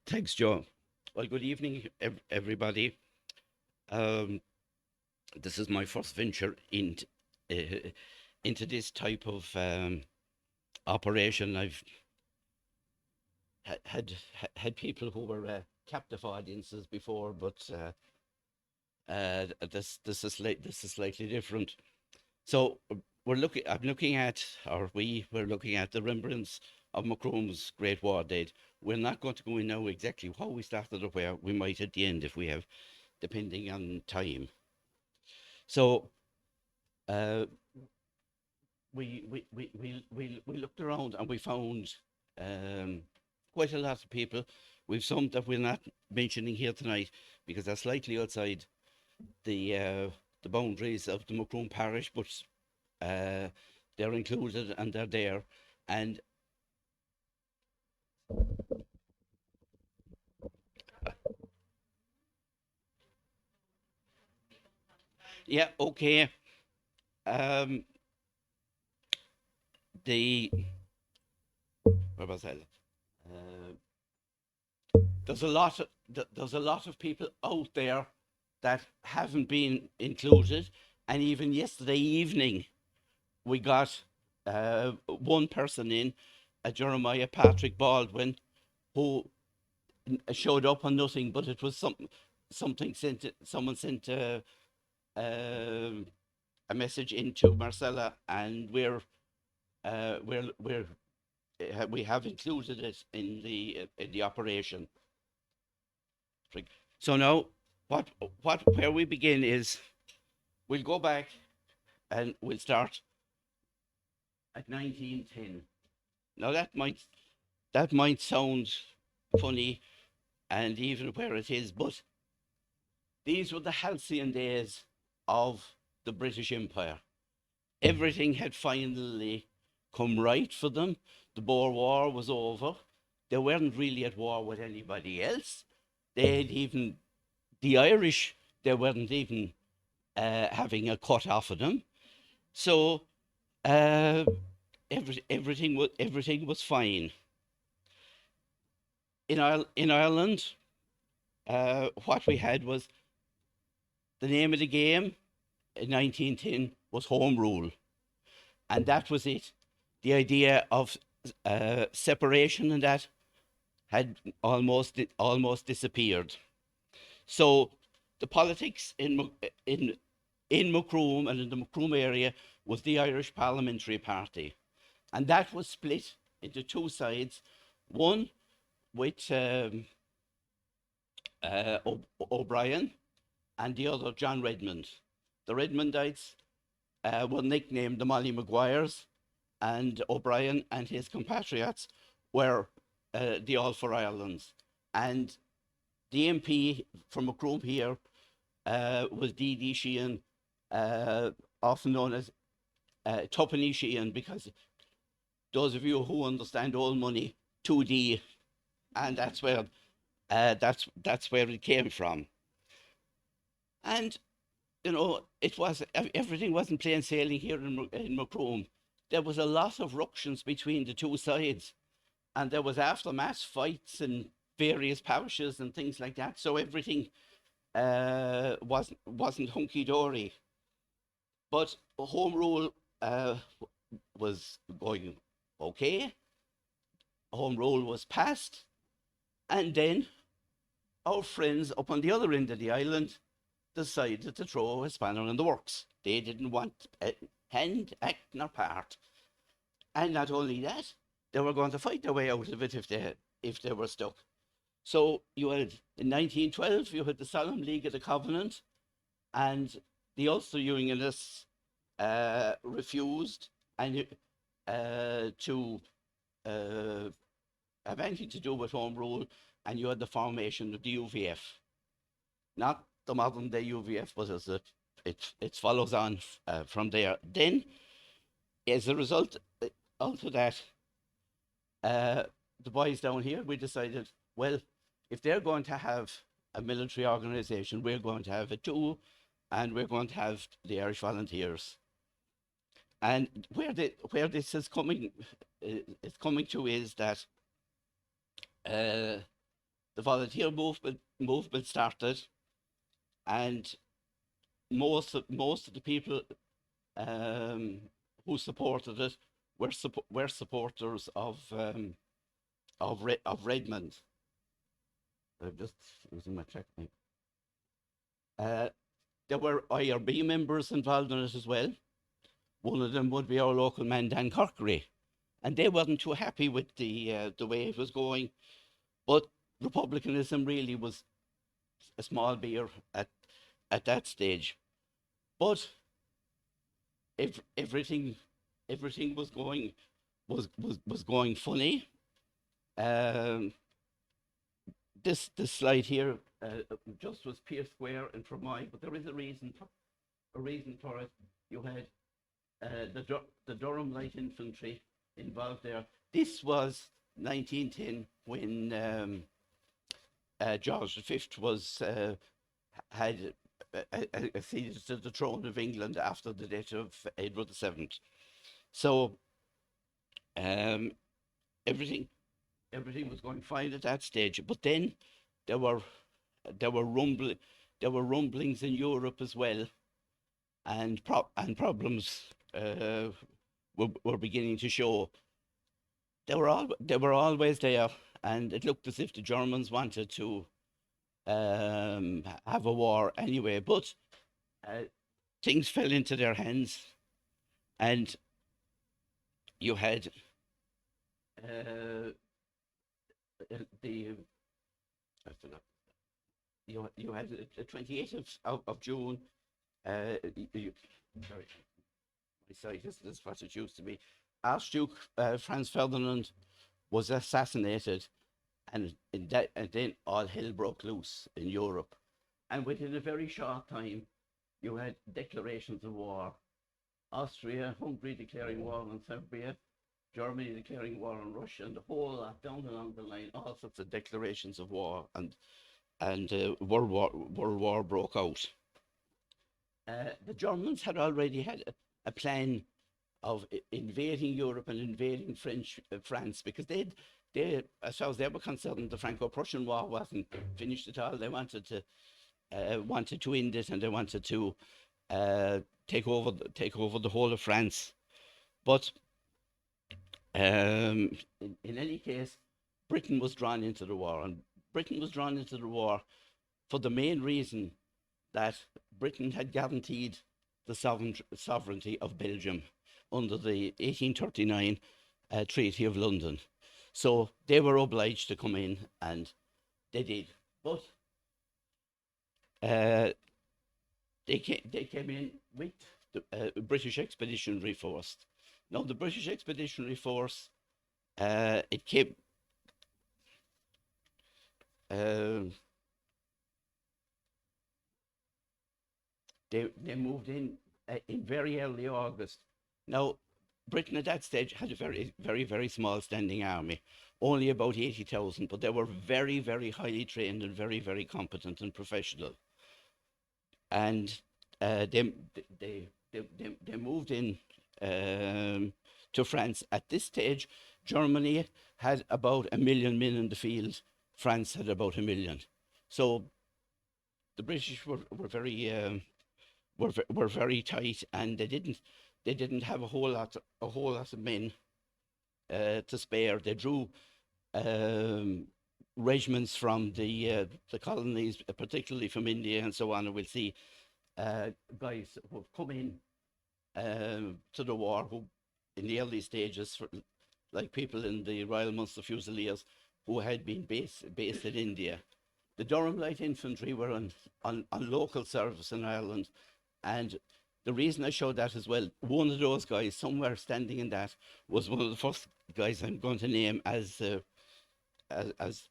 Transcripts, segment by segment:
Thanks, Joe. Well, good evening, everybody. Um, this is my first venture uh, into this type of operation. I've had people who were captive audiences before, but this is slightly different. So I'm looking at, or we were looking at the remembrance of Macroom's Great War Dead. We're not going to go in now exactly how we started or where we might at the end if we have, depending on time. So uh, we looked around and we found um, quite a lot of people. We've some that we're not mentioning here tonight because they're slightly outside the boundaries of the Macroom parish, but uh, they're included and they're there. And yeah, okay. Um, the Where was I? Uh, there's a lot of people out there that haven't been included, and even yesterday evening we got one person in, a Jeremiah Patrick Baldwin, who showed up on nothing, but it was something sent. Someone sent a message into Marcella, and we have included it in the operation. So now, where we begin is we'll go back and we'll start at 1910. Now that might sound funny, and even where it is, but these were the halcyon days of the British Empire. Everything had finally come right for them. The Boer War was over. They weren't really at war with anybody else. They had even the Irish. They weren't even having a cut off of them. So uh, everything was fine. In Ireland, what we had was the name of the game in 1910 was home rule, and that was it. The idea of separation and that had almost disappeared. So the politics in Macroom and in the Macroom area was the Irish Parliamentary Party, and that was split into two sides. One with O'Brien and the other John Redmond. The Redmondites were nicknamed the Molly Maguires, and O'Brien and his compatriots were the All for Ireland's. And the MP from Macroom here was D.D. Sheehan, often known as Tuppenny Sheehan, because those of you who understand old money, 2D, and that's where it came from. And everything wasn't plain sailing here in Macroom. There was a lot of ructions between the two sides, and there was aftermath fights in various parishes and things like that. So everything wasn't hunky dory. But home rule was going okay. Home rule was passed, and then our friends up on the other end of the island decided to throw a spanner in the works. They didn't want hand, act, nor part. And not only that, they were going to fight their way out of it if they were stuck. So you had in 1912 you had the Solemn League of the Covenant, and the Ulster Unionists refused and to have anything to do with home rule, and you had the formation of the UVF, not the modern day UVF, but as it follows on from there. Then, as a result of that, the boys down here, we decided, well, if they're going to have a military organization, we're going to have it too, and we're going to have the Irish Volunteers. And where this is coming to is that the volunteer movement started, and most of the people who supported it were supporters of Redmond. I'm just using my technique. There were IRB members involved in it as well. One of them would be our local man, Dan Corkery, and they wasn't too happy with the way it was going. But republicanism really was a small beer at that stage. But if everything was going funny. Um, this slide here just was Pierce Square and Fermoy, but there is a reason for it. You had the Durham Light Infantry involved there. This was 1910 when George V was had acceded to the throne of England after the death of Edward VII. So everything was going fine at that stage. But then there were rumblings in Europe as well, and problems were beginning to show. They were always there, and it looked as if the Germans wanted to have a war anyway. But things fell into their hands, and you had you had the 28th of June. Sorry, my sight is what it used to be. Archduke Franz Ferdinand was assassinated, and then all hell broke loose in Europe. And within a very short time, you had declarations of war. Austria, Hungary declaring war on Serbia, Germany declaring war on Russia, and the whole lot down along the line, all sorts of declarations of war, and World War broke out. The Germans had already had a plan of invading Europe and invading France, because as far as they were concerned, the Franco-Prussian War wasn't finished at all. They wanted to end it, and they wanted to take over the whole of France. But in any case, Britain was drawn into the war, and Britain was drawn into the war for the main reason that Britain had guaranteed the sovereignty of Belgium under the 1839 Treaty of London. So they were obliged to come in, and they did. But they came in with the British Expeditionary Force. Now, the British Expeditionary Force, it came. They moved in very early August. Now, Britain at that stage had a very, very, very small standing army, only about 80,000, but they were very, very highly trained and very, very competent and professional. And they moved in to France. At this stage, Germany had about 1 million men in the field. France had about 1 million. So the British were very tight, and they didn't have a whole lot of men to spare. They drew regiments from the colonies, particularly from India and so on. And we'll see guys who have come in to the war, who in the early stages, like people in the Royal Munster Fusiliers, who had been based in India. The Durham Light Infantry were on local service in Ireland, and the reason I showed that as well, one of those guys somewhere standing in that was one of the first guys I'm going to name as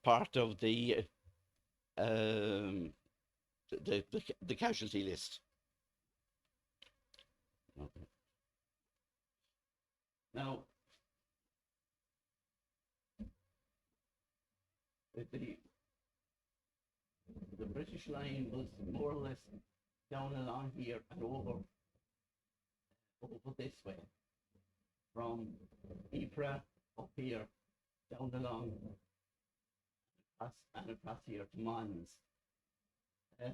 part of the casualty list. Okay. Now, the British line was more or less down along here and over this way, from Ypres up here, down along and across here to Mons. Uh,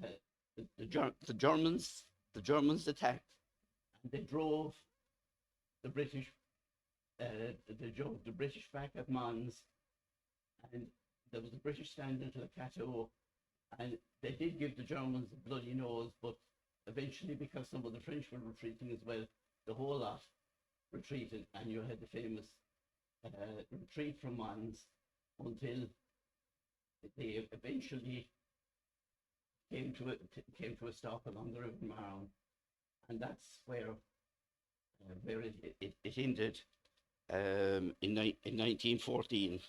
the Germans attacked, and they drove the British back at Mons, and there was a British standing to the plateau, and they did give the Germans a bloody nose, but eventually, because some of the French were retreating as well, the whole lot retreated, and you had the famous retreat from Mons until they eventually came to a stop along the River Marne, and that's where it ended in 1914.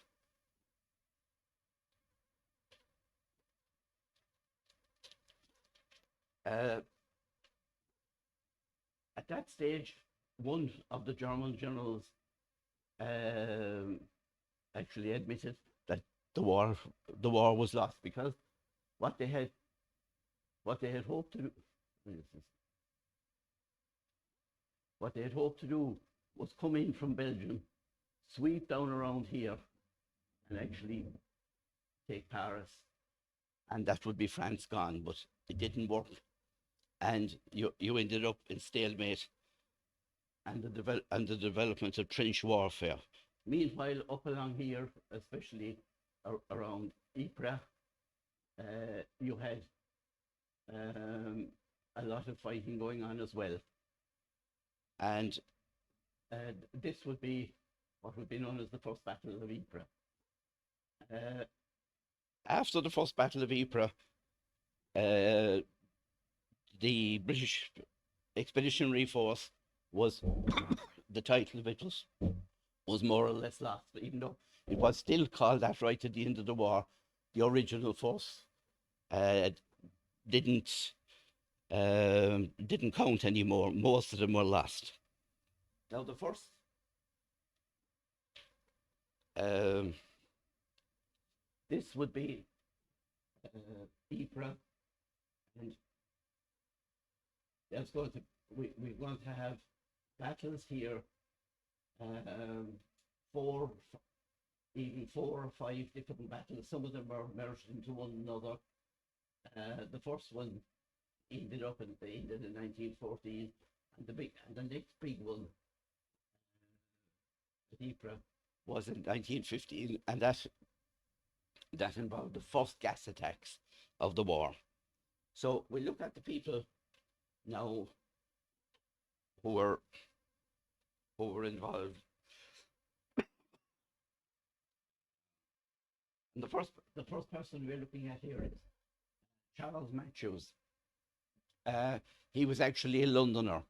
At that stage, one of the German generals actually admitted that the war was lost, because what they had hoped to do, was come in from Belgium, sweep down around here, and actually take Paris, and that would be France gone. But it didn't work, and you ended up in stalemate and the development of trench warfare. Meanwhile, up along here, especially around Ypres, you had a lot of fighting going on as well. And this would be what would be known as the First Battle of Ypres. After the First Battle of Ypres, the British Expeditionary Force was, the title of it was more or less lost, even though it was still called that right at the end of the war. The original force didn't count anymore. Most of them were lost. Now the first this would be Ypres, and that's going to we're going to have battles here, 4 or 5 different battles. Some of them are merged into one another. The first one ended in 1914, and the next big one at Ypres was in 1915, and that involved the first gas attacks of the war. So we look at the people now who were involved. And the first person we're looking at here is Charles Matthews. He was actually a Londoner,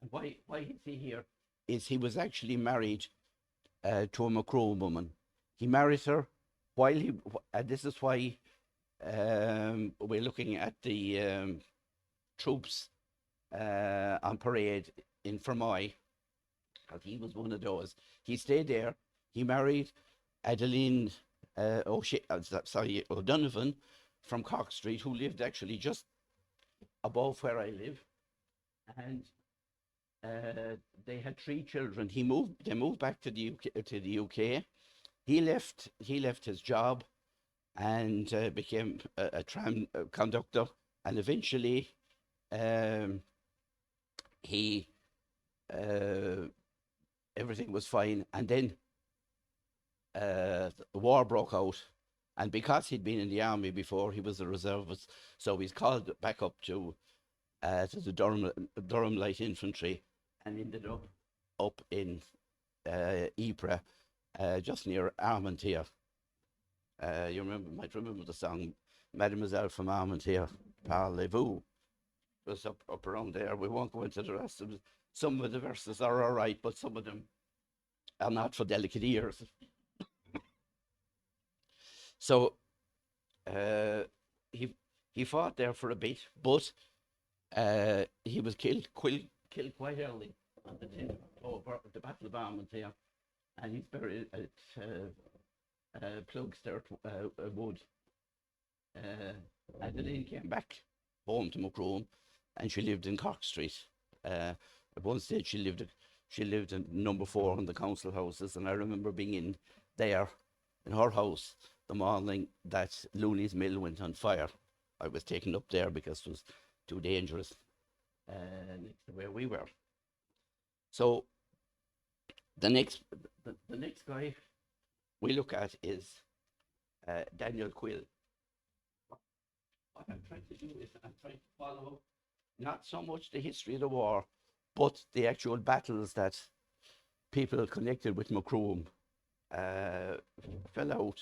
and why is he here? Is he was actually married to a Macroom woman. He married her while he. This is why we're looking at the troops on parade in Fermoy, because he was one of those. He stayed there. He married Adeline O'Donovan from Cork Street, who lived actually just above where I live, and they had 3 children. They moved back to the UK. He left his job and became a tram conductor, and eventually he everything was fine, and then the war broke out, and because he'd been in the army before, he was a reservist, so he's called back up to the Durham Light Infantry, and ended up in Ypres, just near Armentières. You might remember the song Mademoiselle from Armentières, Parlez-vous. It was up around there. We won't go into the rest of it. Some of the verses are all right, but some of them are not for delicate ears. So he fought there for a bit, but he was killed quite early on the 10th of October at the Battle of Armentières, and he's buried at Plugstert Wood. Adeline came back home to Macroom, and she lived in Cork Street. At one stage, she lived in number 4 on the council houses, and I remember being in there in her house the morning that Looney's mill went on fire. I was taken up there because it was too dangerous next to where we were. So the next guy we look at is Daniel Quill. What I'm trying to do is I'm trying to follow not so much the history of the war, but the actual battles that people connected with Macroom fell out,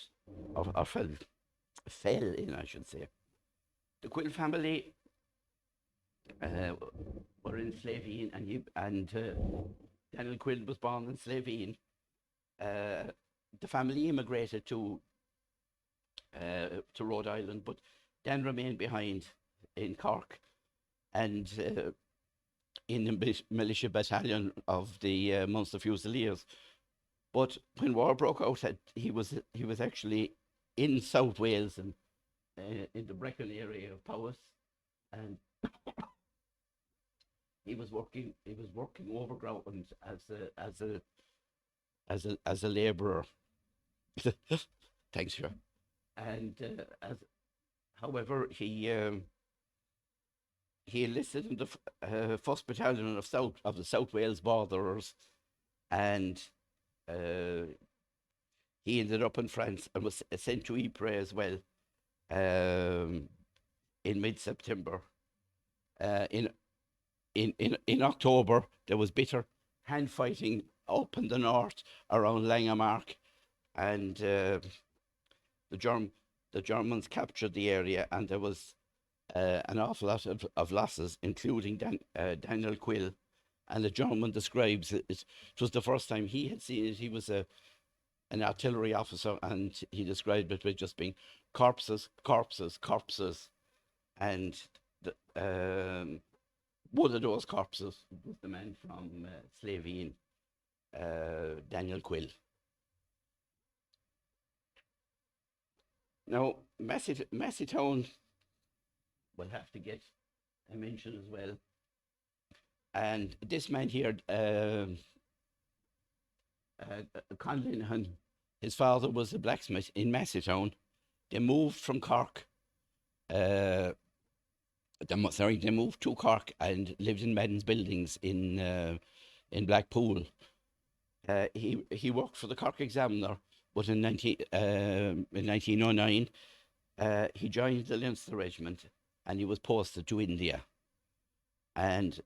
or fell in, I should say. The Quill family were in Slaveen, and Daniel Quill was born in Slaveen. The family immigrated to Rhode Island, but Dan remained behind in Cork and in the militia battalion of the Munster Fusiliers. But when war broke out, he was actually in South Wales and in the Brecon area of Powys, and he was working overground as a labourer. Thanks, sir. And however, he enlisted in the first battalion of the South Wales Borderers, and he ended up in France and was sent to Ypres as well in mid-September. In October, there was bitter hand fighting up in the north around Langemark, and the Germans captured the area, and there was an awful lot of losses, including Daniel Quill. And the German describes it. It was the first time he had seen it. He was an artillery officer, and he described it with just being corpses, corpses, corpses. And one of those corpses was the man from Slaveen, Daniel Quill. Now, Masseytown will have to get a mention as well. And this man here, Conlin, his father was a blacksmith in Masseytown. They moved from Cork. They moved to Cork and lived in Madden's buildings in Blackpool. He worked for the Cork Examiner, but in 1909, he joined the Leinster Regiment, and he was posted to India, and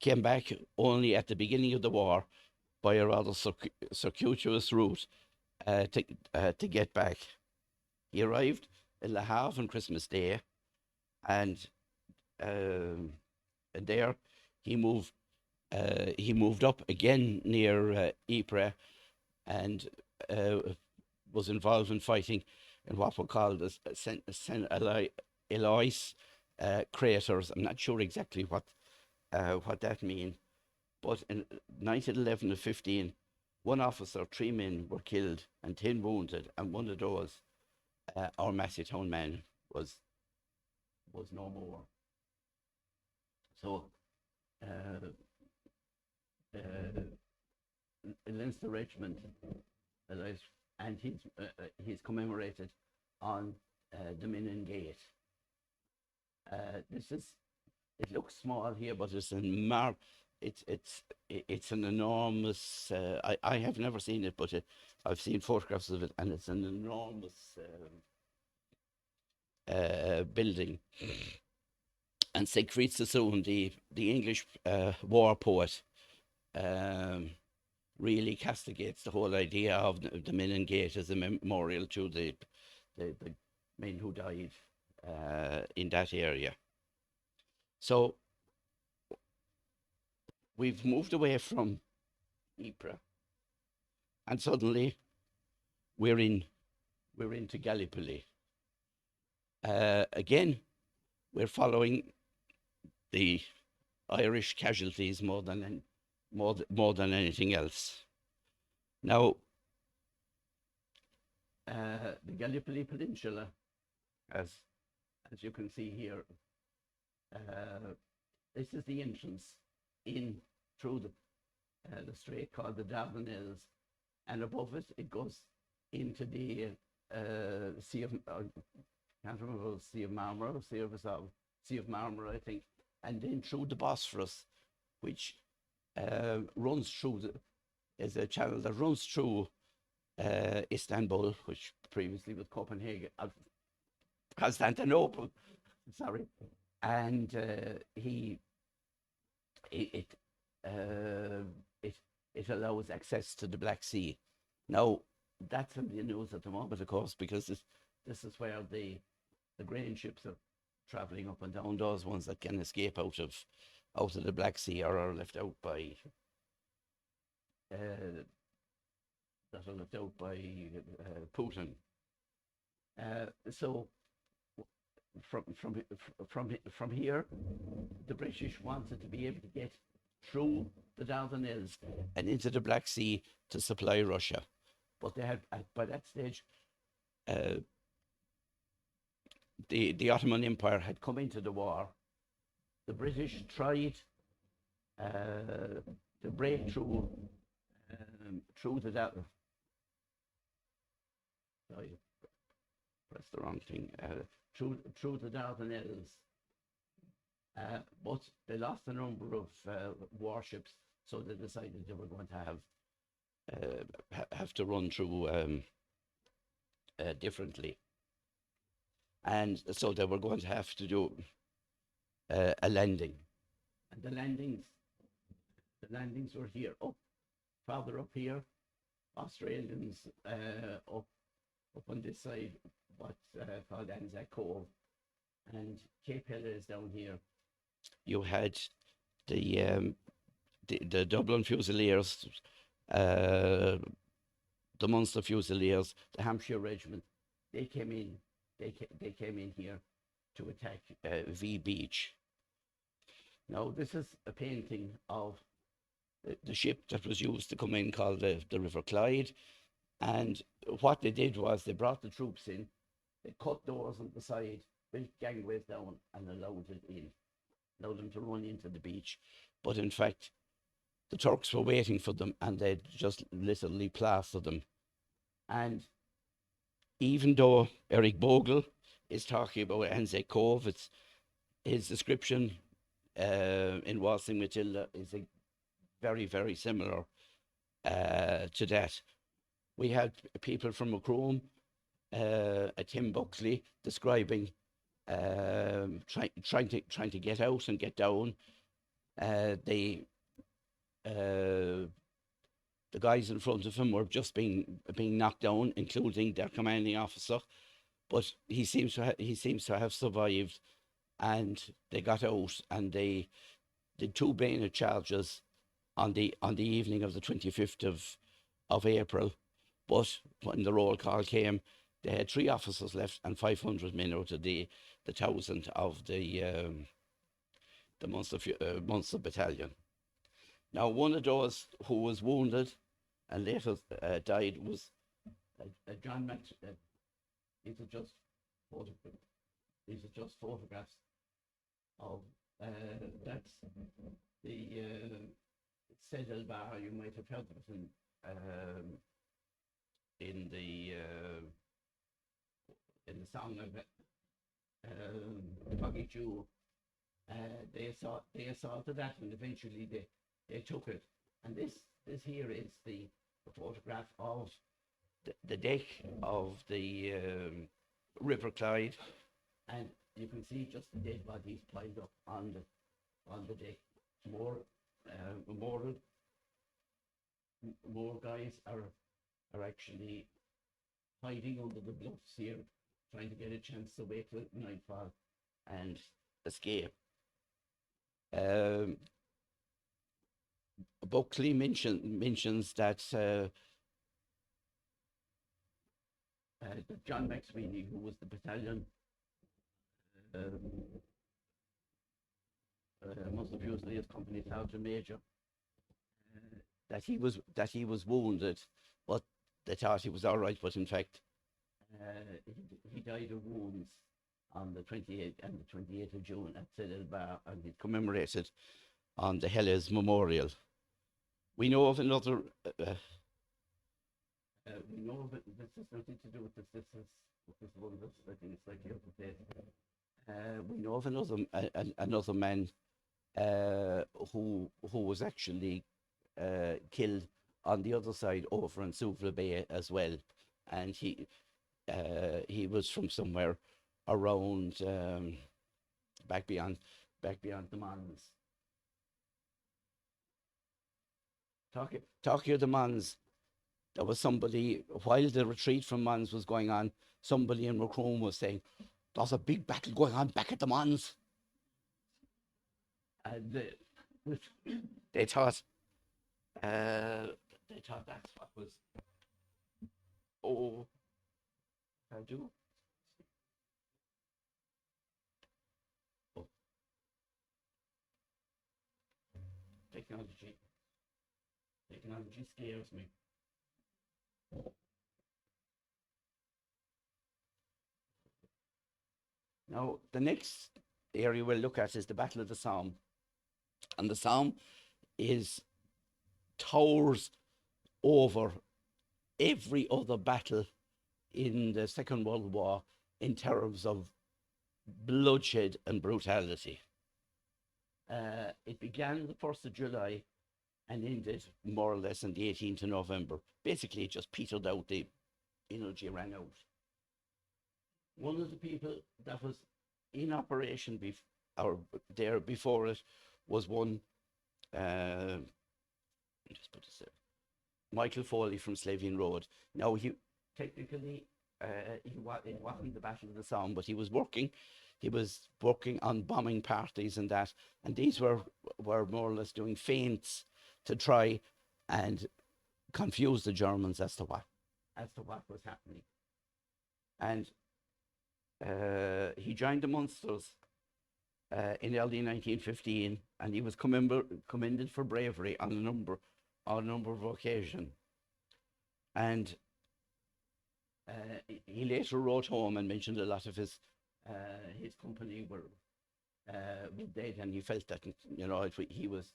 came back only at the beginning of the war by a rather circuitous route to get back. He arrived in Le Havre on Christmas Day, and there he moved up again near Ypres, and was involved in fighting in what were called the Saint Eloise craters. I'm not sure exactly what that means, but in 1911 and 15, one officer, 3 men were killed and 10 wounded, and one of those, our Masseytown man, was no more. So Leinster Regiment, and he's commemorated on Dominion Gate. It looks small here, but it's an enormous. I have never seen it, but I've seen photographs of it, and it's an enormous building. And Siegfried Sassoon, the English war poet, really castigates the whole idea of the Dominion Gate as a memorial to the men who died in that area. So we've moved away from Ypres, and suddenly we're into Gallipoli. Again, we're following the Irish casualties more than anything else. Now, the Gallipoli Peninsula, as you can see here, this is the entrance in through the strait called the Dardanelles, and above it goes into the Sea of, can't remember, if it was Sea of Marmara, or Sea of Marmara, I think, and then through the Bosphorus, which runs through is a channel that runs through Istanbul, which previously was Copenhagen, Constantinople, sorry, and it uh, it it allows access to the Black Sea. Now that's in the news at the moment, of course, because this is where the grain ships are traveling up and down. Those ones that can escape out of the Black Sea or are left out by Putin. So from here, the British wanted to be able to get through the Dardanelles and into the Black Sea to supply Russia, but they had by that stage. The Ottoman Empire had come into the war. The British tried to break through the sorry, pressed the wrong thing. Through the Dardanelles, but they lost a number of warships, so they decided they were going to have to run through differently, and so they were going to have to do a landing, and the landings were here, farther up here. Australians up on this side, what's called Anzac Cove, and Cape Hill is down here. You had the Dublin Fusiliers, the Munster Fusiliers, the Hampshire Regiment. They came in. They came in here to attack V Beach. Now this is a painting of the ship that was used to come in, called the River Clyde. And what they did was they brought the troops in, they cut doors on the side, built gangways down, and allowed them to run into the beach. But in fact, the Turks were waiting for them, and they just literally plastered them. And even though Eric Bogle is talking about Anzac Cove, his description in Waltzing Matilda is very, very similar to that. We had people from Macroom, Tim Buckley, describing trying to get out and get down. The guys in front of him were just being knocked down, including their commanding officer. But he seems to have survived, and they got out, and they did 2 bayonet charges on the evening of the 25th of April. But when the roll call came, they had 3 officers left and 500 men out of the 1,000 of the Munster battalion. Now, one of those who was wounded and later died was John Max. These are just photographs of that's the Sedel Bar. You might have heard of it in the song of Foggy Jew. They assaulted that, and eventually they took it. And this here is the photograph of the deck of the River Clyde, and you can see just the dead bodies piled up on the deck. More guys are actually hiding under the bluffs here, trying to get a chance to wait till nightfall and escape. Buckley mentions that John McSweeney, who was the battalion Munster Fusiliers Company Sergeant Major, that he was wounded, but they thought he was all right. But in fact, he died of wounds on the 28th of June at Sedel Bar, and he's commemorated on the Helles Memorial. We know of another We know of it. This has nothing to do with this. This is one of I think it's like the other day. We know of another man who was actually killed on the other side over in Suvla Bay as well, and he was from somewhere around back beyond the Mons. Talking of the Mons, there was somebody while the retreat from Mons was going on. Somebody in Macroom was saying, "There's a big battle going on back at the Mons," and they thought that's what was. Oh, I do. Oh, technology. Technology scares me. Now, the next area we'll look at is the Battle of the Somme. And the Somme is towers over every other battle in the Second World War in terms of bloodshed and brutality. It began the 1st of July and ended more or less on the 18th of November. Basically, it just petered out, the energy ran out. One of the people that was in operation there before it was one, just put this there, Michael Foley from Slavian Road. Now, he technically, it wasn't the Battle of the Somme, but he was working on bombing parties and that, and these were more or less doing feints to try and confuse the Germans as to what was happening. And he joined the Munsters in early 1915, and he was commended for bravery on a number of occasions. And he later wrote home and mentioned a lot of his company were dead, and he felt that he was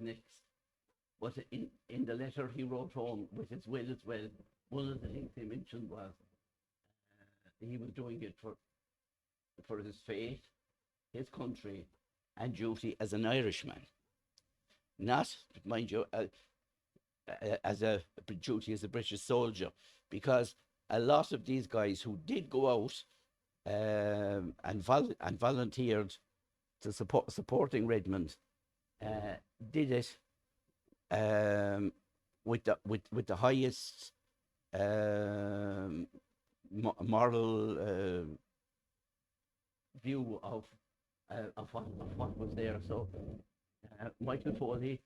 next. But in the letter he wrote home with his will as well, one of the things he mentioned was he was doing it for his faith, his country, and duty as an Irishman. Not, mind you, as a duty as a British soldier, because a lot of these guys who did go out and volunteered to supporting Redmond did it with the highest moral view of what was there. So Michael Foley,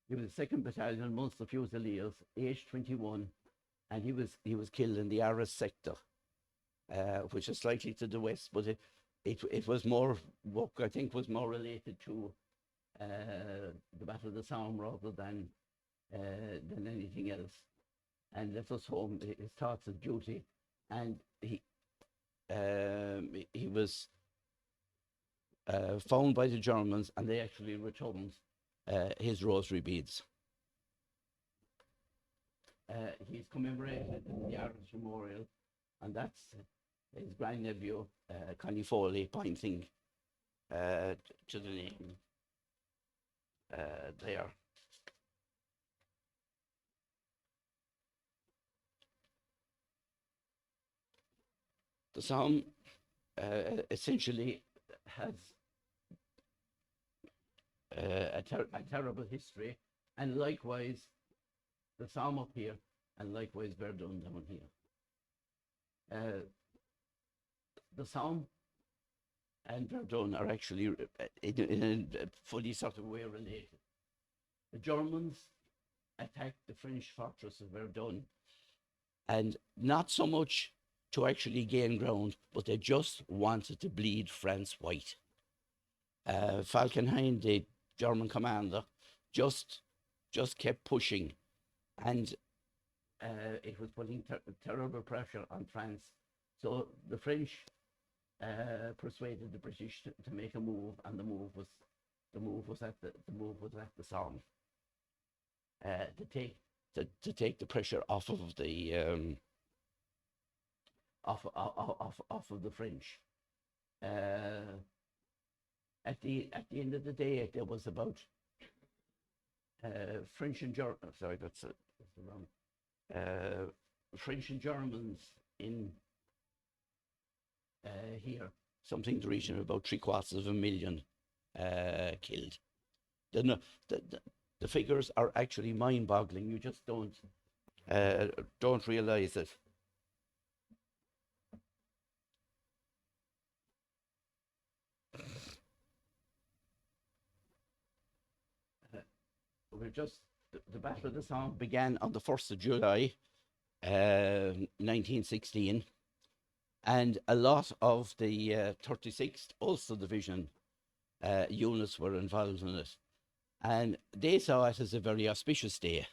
he was the 2nd Battalion Munster Fusiliers, aged 21, and he was killed in the Arras sector, which is slightly to the west, but it was more, work I think was more related to the Battle of the Somme rather than anything else. And left us home his thoughts of duty, and he was found by the Germans, and they actually returned his rosary beads. He's commemorated in the Irish Memorial, and that's his grandnephew, Connie Foley, pointing to the name there. The Somme essentially has a terrible history, and likewise the Somme up here, and likewise Verdun down here. The Somme and Verdun are actually in a fully sort of way related. The Germans attacked the French fortress of Verdun, and not so much to actually gain ground, but they just wanted to bleed France white. Falkenhayn, the German commander, just kept pushing, and it was putting terrible pressure on France. So the French persuaded the British to make a move, and the move was at the Somme to take to take the pressure off of the off of the French. Uh, at the end of the day, there was about French and German. Sorry, that's the wrong. French and Germans in here, something in the region of about 750,000 killed. The, the, the the figures are actually mind-boggling. You just don't realize it. We're just the Battle of the Somme began on the 1st of July, 1916, and a lot of the 36th Ulster Division units were involved in it. And they saw it as a very auspicious day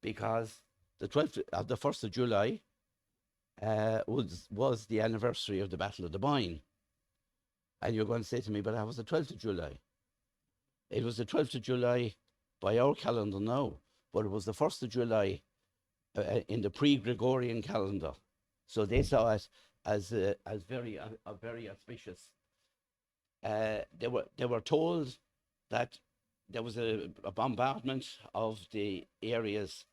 because the 1st of July was the anniversary of the Battle of the Boyne. And you're going to say to me, but that was the 12th of July. It was the 12th of July by our calendar now, but it was the 1st of July in the pre-Gregorian calendar. So they saw it as very auspicious. They were told that there was a bombardment of the areas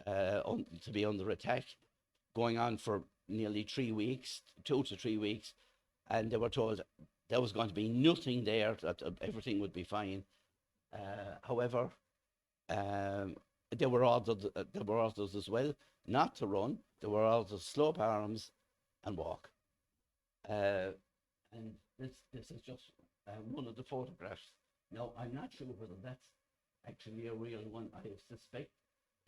to be under attack, going on for nearly 3 weeks, 2 to 3 weeks, and they were told there was going to be nothing there, that everything would be fine. However, there were orders as well not to run. There were orders to slow up arms and walk. And this is just one of the photographs. Now, I'm not sure whether that's actually a real one. I suspect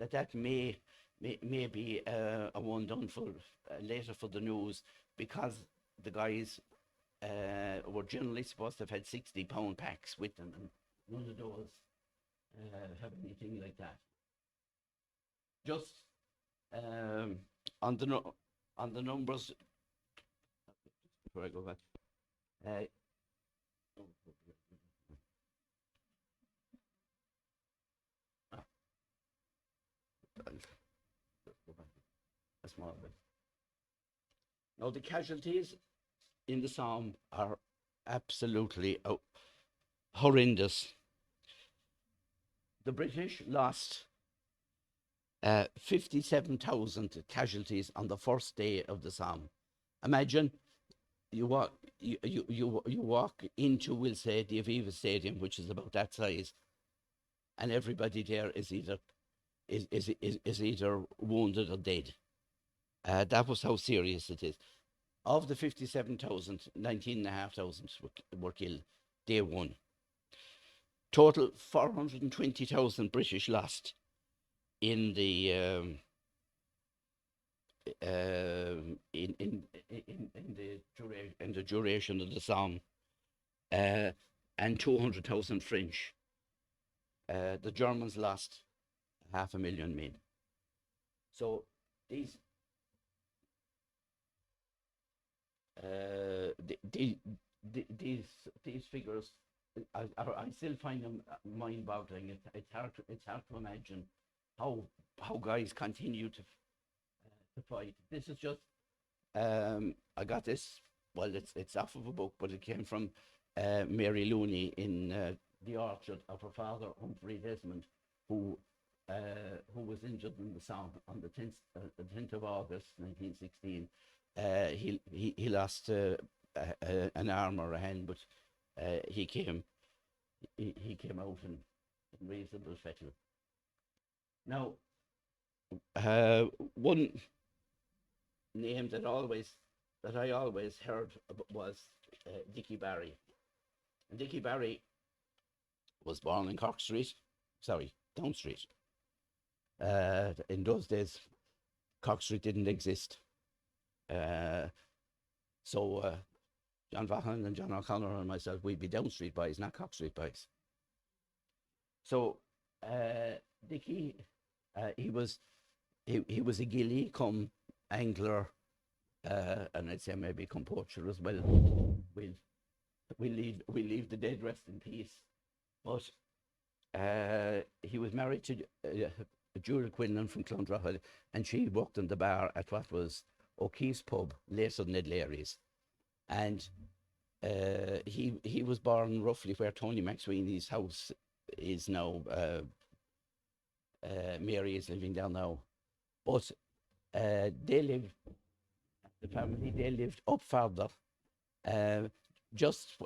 that may be a one done for later for the news, because the guys were generally supposed to have had 60-pound packs with them, and none of those have anything like that. Just on the numbers, before I go back. A small bit. Now, the casualties in the Somme are absolutely horrendous. The British lost 57,000 casualties on the first day of the Somme. Imagine you walk into, we'll say, the Aviva Stadium, which is about that size, and everybody there is either wounded or dead. That was how serious it is. Of the 57,000, 19,500 were killed day one. Total 420,000 British lost in the duration of the Somme, and 200,000 French. The Germans lost 500,000 men. So these figures, I still find them mind-boggling. It's hard to imagine how guys continue to fight. This is just I got this. Well, it's off of a book, but it came from Mary Looney in the orchard of her father, Humphrey Desmond, who was injured in the Somme on the 10th of August 1916. He lost an arm or a hand, but he came out in reasonable fettle. Now, one name that I always heard was Dickie Barry. And Dickie Barry was born in Down Street. In those days, Cork Street didn't exist. So John Vaughan and John O'Connor and myself, we'd be Down Street boys, not Cork Street boys. So Dickie, he was a gillie come angler, and I'd say maybe come poacher as well. We leave the dead rest in peace. But he was married to Julia Quinlan from Clondrohid, and she worked in the bar at what was O'Keefe's pub, later Ned Leary's. And he was born roughly where Tony McSweeney's house is now. Mary is living there now. But the family, they lived up further, just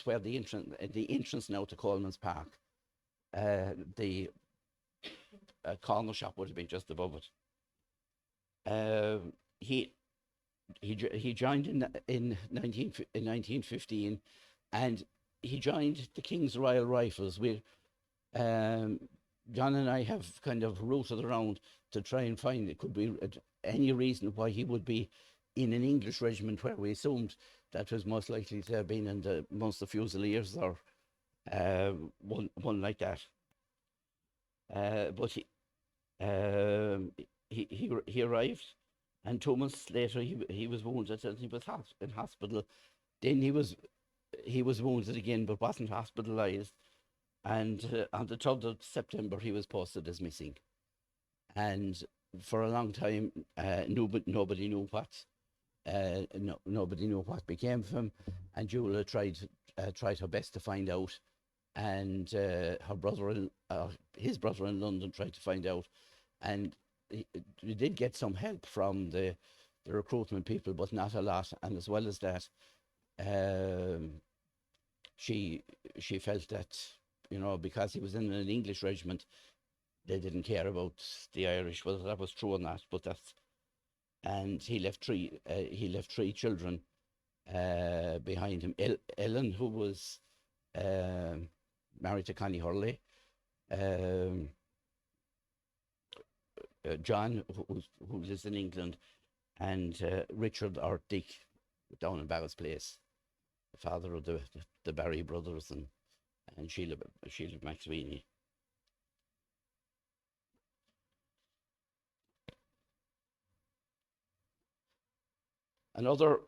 where the entrance now to Coleman's Park. The corner shop would have been just above it. He joined in 1915, and he joined the King's Royal Rifles. John and I have kind of rooted around to try and find it could be any reason why he would be in an English regiment, where we assumed that was most likely to have been in the Munster Fusiliers or one like that. But he arrived, and 2 months later he was wounded and he was in hospital. Then he was wounded again, but wasn't hospitalised. And on the 3rd of September he was posted as missing. And for a long time, nobody knew what. Nobody knew what became of him, and Julia tried her best to find out, and his brother in London tried to find out, and we did get some help from the recruitment people, but not a lot. And as well as that, she felt that, because he was in an English regiment, they didn't care about the Irish, whether that was true or not. But and he left three children behind him. Ellen, who was married to Connie Hurley, John, who lives in England, and Richard or Dick down in Barrett's Place, the father of the Barry brothers, and Sheila McSweeney. Another,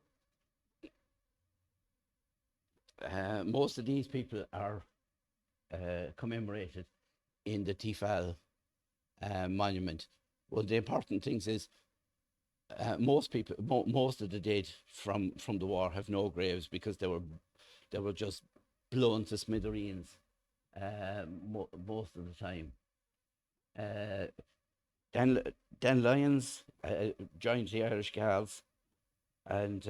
most of these people are commemorated in the Tifal monument. One of the important things is most of the dead from the war have no graves, because they were just blown to smithereens most of the time. Dan Lyons joined the Irish Guards, and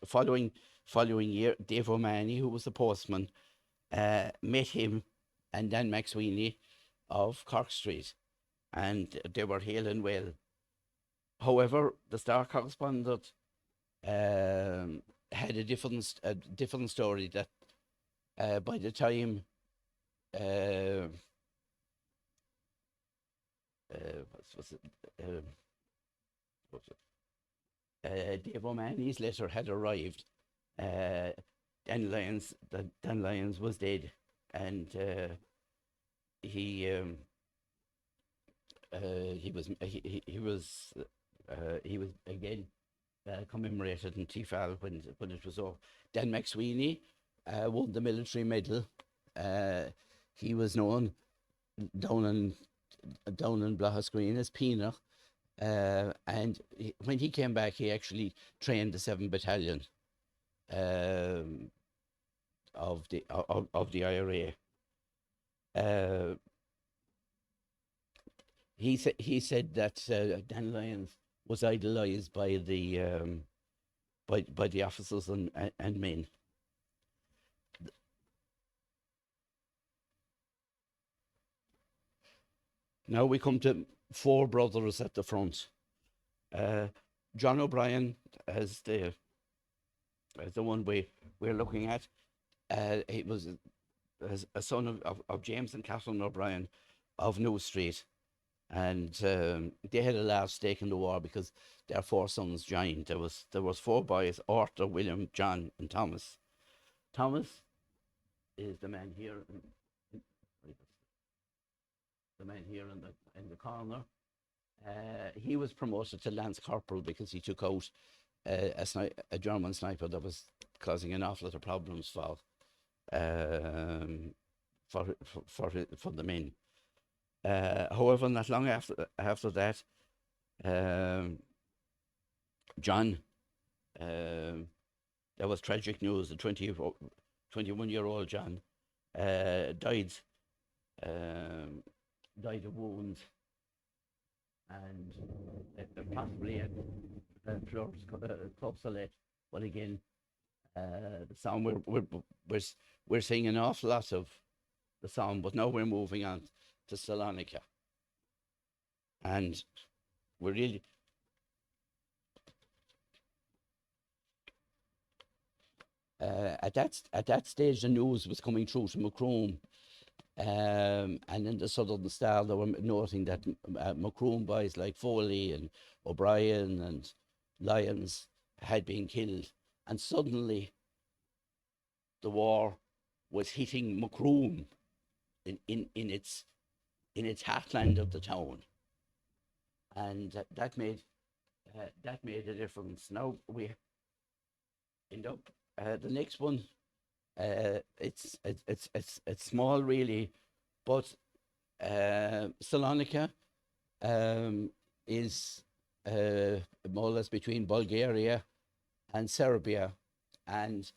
following year, Dave O'Mahony, who was the postman, met him and Dan McSweeney of Cork Street, and they were hailing well. However, the Star correspondent had a different story, that by the time Dave O'Mahony's letter had arrived, Dan Lyons was dead, and he was again commemorated in Tifal when it was over. Dan McSweeney won the military medal. He was known down in Blahasgreen as Pina, and when he came back, he actually trained the 7th Battalion of the IRA. He said that Dan Lyons was idolised by the officers and men. Now we come to 4 brothers at the front. John O'Brien as the one we're looking at. He was a son of James and Catherine O'Brien of New Street, and they had a large stake in the war because their 4 sons joined. There was 4 boys: Arthur, William, John, and Thomas. Thomas is the man here. The man here in the corner. He was promoted to Lance Corporal because he took out a German sniper that was causing an awful lot of problems for the men. However, not long after that, um, John, um, there was tragic news. The 21-year-old John died, um, died of wounds, and possibly at Close. But again, the song we're we're seeing an awful lot of the song, but now we're moving on to Salonika, and we're really at that stage the news was coming through to Macroom. And in the Southern Star, they were noting that Macroom boys like Foley and O'Brien and Lyons had been killed, and suddenly the war was hitting Macroom in its heartland of the town, and that made a difference. Now we end up the next one. It's small really, but Salonika is more or less between Bulgaria and Serbia, and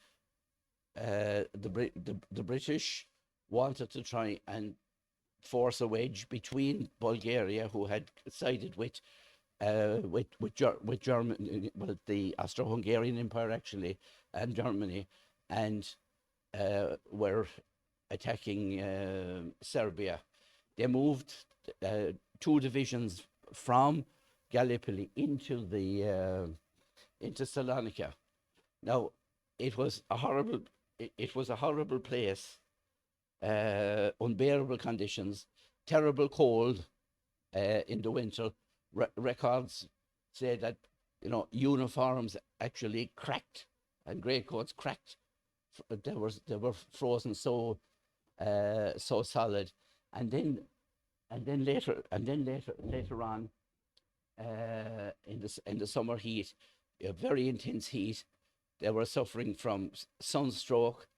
the British wanted to try and force a wedge between Bulgaria, who had sided with Germany, well, the Austro-Hungarian Empire actually, and Germany, and were attacking Serbia. They moved two divisions from Gallipoli into Salonika. Now, it was a horrible place, unbearable conditions, terrible cold in the winter. Records say that uniforms actually cracked and greatcoats cracked. They were frozen so solid, and then later on in the summer heat, very intense heat, they were suffering from sunstroke,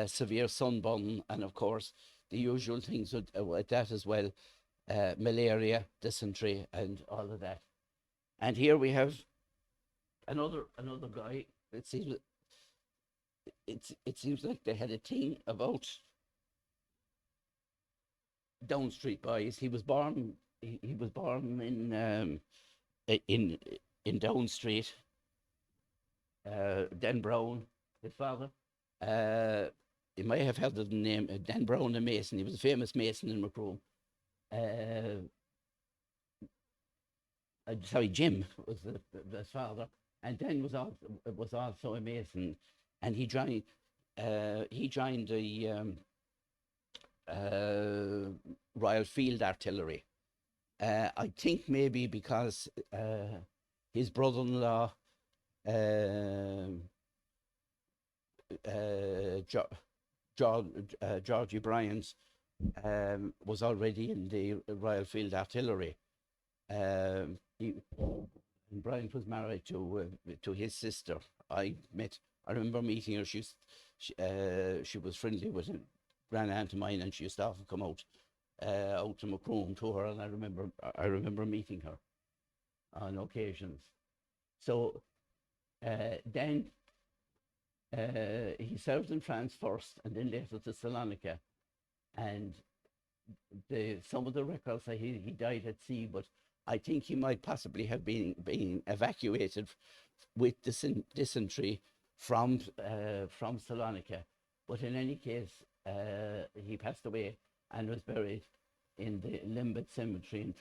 severe sunburn, and of course the usual things with that as well, malaria, dysentery, and all of that. And here we have another guy. It seems like they had a thing about Down Street boys. He was born in Down Street. Dan Brown, his father. You may have heard of the name Dan Brown, the mason. He was a famous mason in Macroom. Sorry, Jim was his father, and Dan was also a mason, and he joined the Royal Field Artillery. I think maybe because his brother-in-law, Georgie Bryant, was already in the Royal Field Artillery. Bryant was married to his sister. I remember meeting her. She was friendly with a grand aunt of mine, and she used to often come out to Macroom to her, and I remember meeting her on occasions. So then he served in France first, and then later to Salonika, and some of the records say he died at sea, but I think he might possibly have been evacuated with dysentery from Salonika. But in any case, he passed away and was buried in the Limbit Cemetery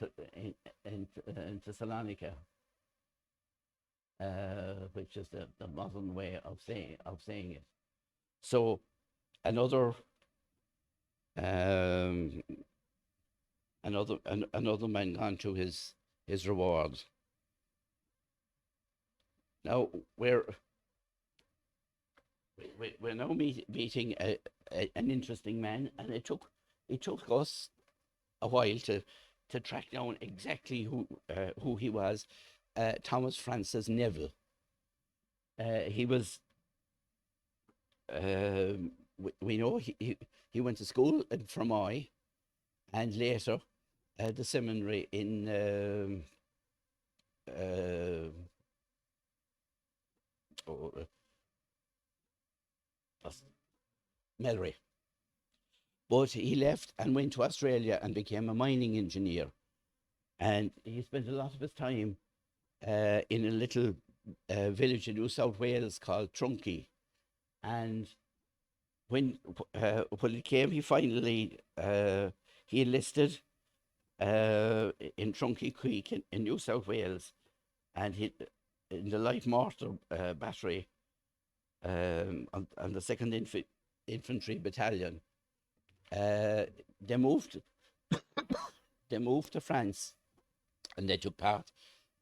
in Thessalonica, which is the modern way of saying it. So another man gone to his reward. Now we're now meeting an interesting man, and it took us a while to track down exactly who he was. Thomas Francis Neville. He was. We know he went to school in Fermoy, and later the seminary in uh, oh, Melry. But he left and went to Australia and became a mining engineer. And he spent a lot of his time in a little village in New South Wales called Trunkie. And when it came, he finally he enlisted in Trunkie Creek in New South Wales, and he in the light mortar battery on the Second Infantry Battalion. They moved. They moved to France, and they took part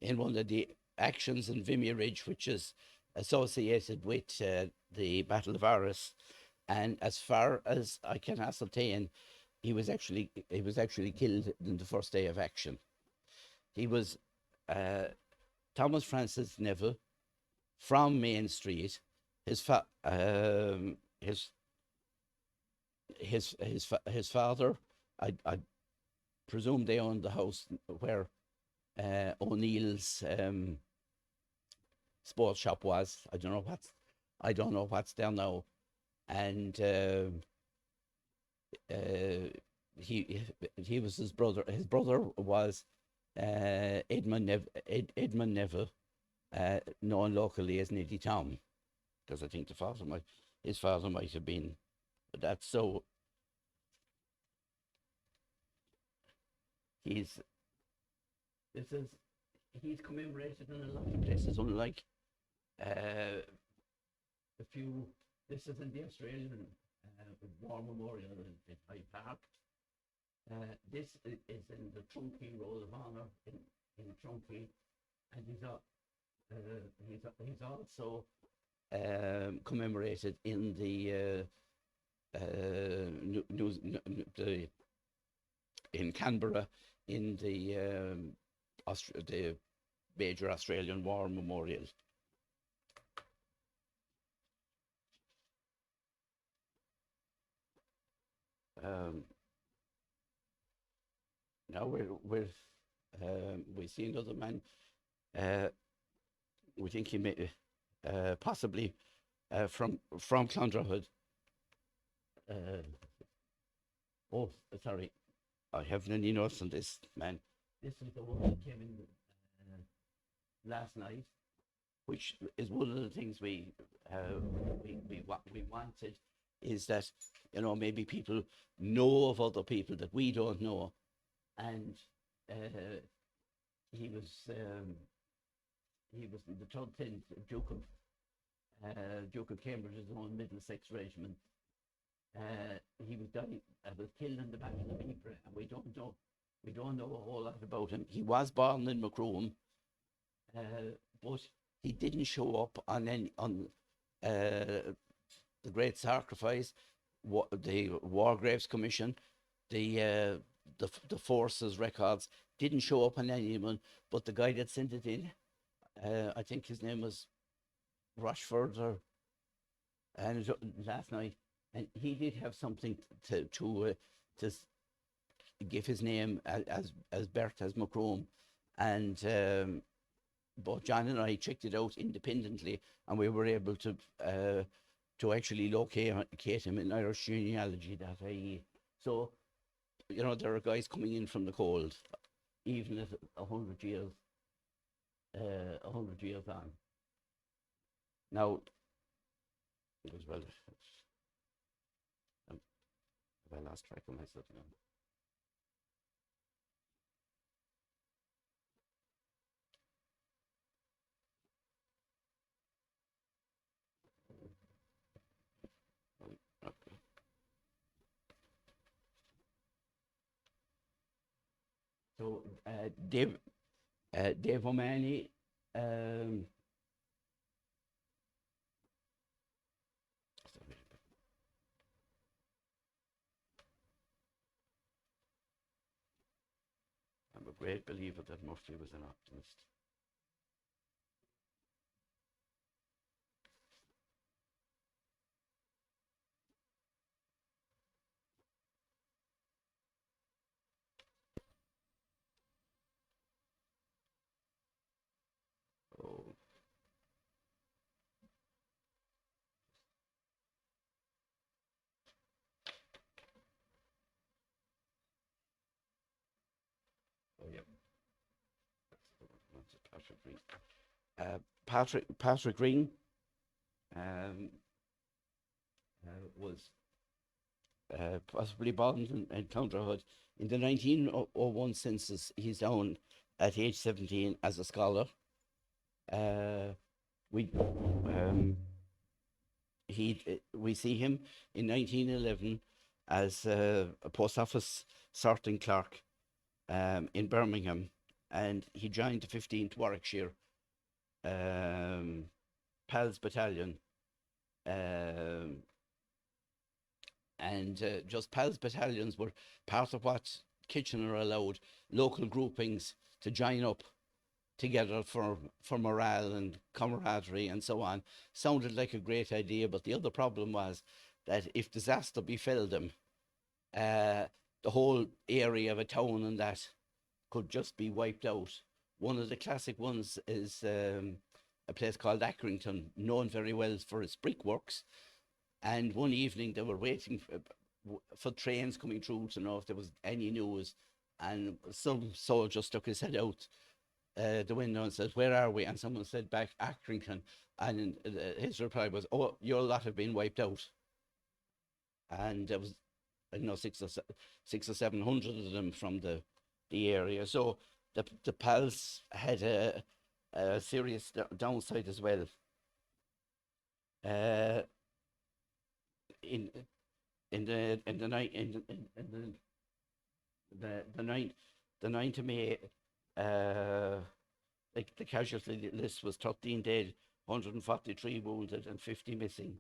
in one of the actions in Vimy Ridge, which is associated with the Battle of Arras. And as far as I can ascertain, he was actually killed in the first day of action. He was Thomas Francis Neville from Main Street. His father, I presume they owned the house where O'Neill's sports shop was. I don't know what's there now. And he was his brother. His brother was Edmund Neville, known locally as Niddy Tom, because I think his father might have been. But that's so. He's commemorated in a lot of places, unlike a few. This is in the Australian War Memorial in Hyde Park. This is in the Trunkie Roll of Honour in Trunkie, and he's also commemorated in the in Canberra in the major Australian War Memorial. Now we see another man. We think he may possibly from Clondrahood. Oh, sorry, I haven't any notes on this man. This is the one that came in last night, which is one of the things we wanted, is that maybe people know of other people that we don't know, and he was in the 10th Duke of Cambridge's own Middlesex regiment. He was killed in the Battle of Ypres, and we don't know a whole lot about him. He was born in Macroom, but he didn't show up on the Great Sacrifice, the War Graves Commission, the forces records, didn't show up on anyone. But the guy that sent it in, I think his name was Rushford, and last night, and he did have something to give his name as Bert as Macroom, and both John and I checked it out independently, and we were able to actually locate him in Irish genealogy.ie. So, there are guys coming in from the cold, even at 100 years on. Now, as well, I lost track of myself now. Okay. So Dave O'Mahony, I'm a great believer that Murphy was an optimist. Patrick Ring was possibly born in Counterhood. In the 1901 census, he's down at age 17 as a scholar. We we see him in 1911 as a post office sorting clerk in Birmingham, and he joined the 15th Warwickshire Pals Battalion. Just Pals battalions were part of what Kitchener allowed local groupings to join up together for morale and camaraderie and so on. Sounded like a great idea, but the other problem was that if disaster befell them, the whole area of a town and that could just be wiped out. One of the classic ones is a place called Accrington, known very well for its brickworks. And one evening they were waiting for trains coming through to know if there was any news. And some soldier stuck his head out the window and said, "Where are we?" And someone said back, "Accrington." And his reply was, "Oh, your lot have been wiped out." And there was, I don't know, 600 or 700 of them from the area. So the Pals had a serious downside as well. In the 9th of May, the casualty list was 13 dead, 143 wounded, and 50 missing,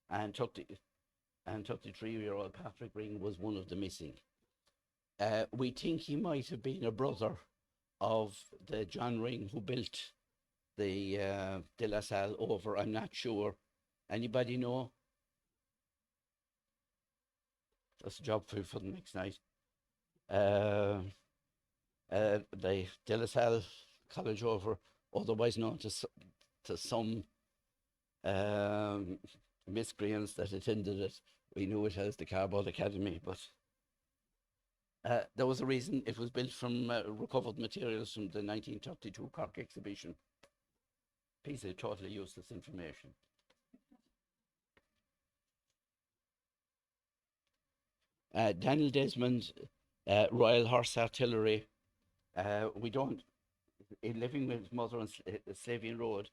and 33-year-old Patrick Ring was one of the missing. We think he might have been a brother of the John Ring who built the De La Salle over. I'm not sure. Anybody know? That's a job for the next night. The De La Salle College over, otherwise known to some miscreants that attended it. We knew it as the Carbode Academy, but there was a reason it was built from recovered materials from the 1932 Cork exhibition. Piece of totally useless information. Daniel Desmond, Royal Horse Artillery. We don't, in living with his mother on Slavian Road,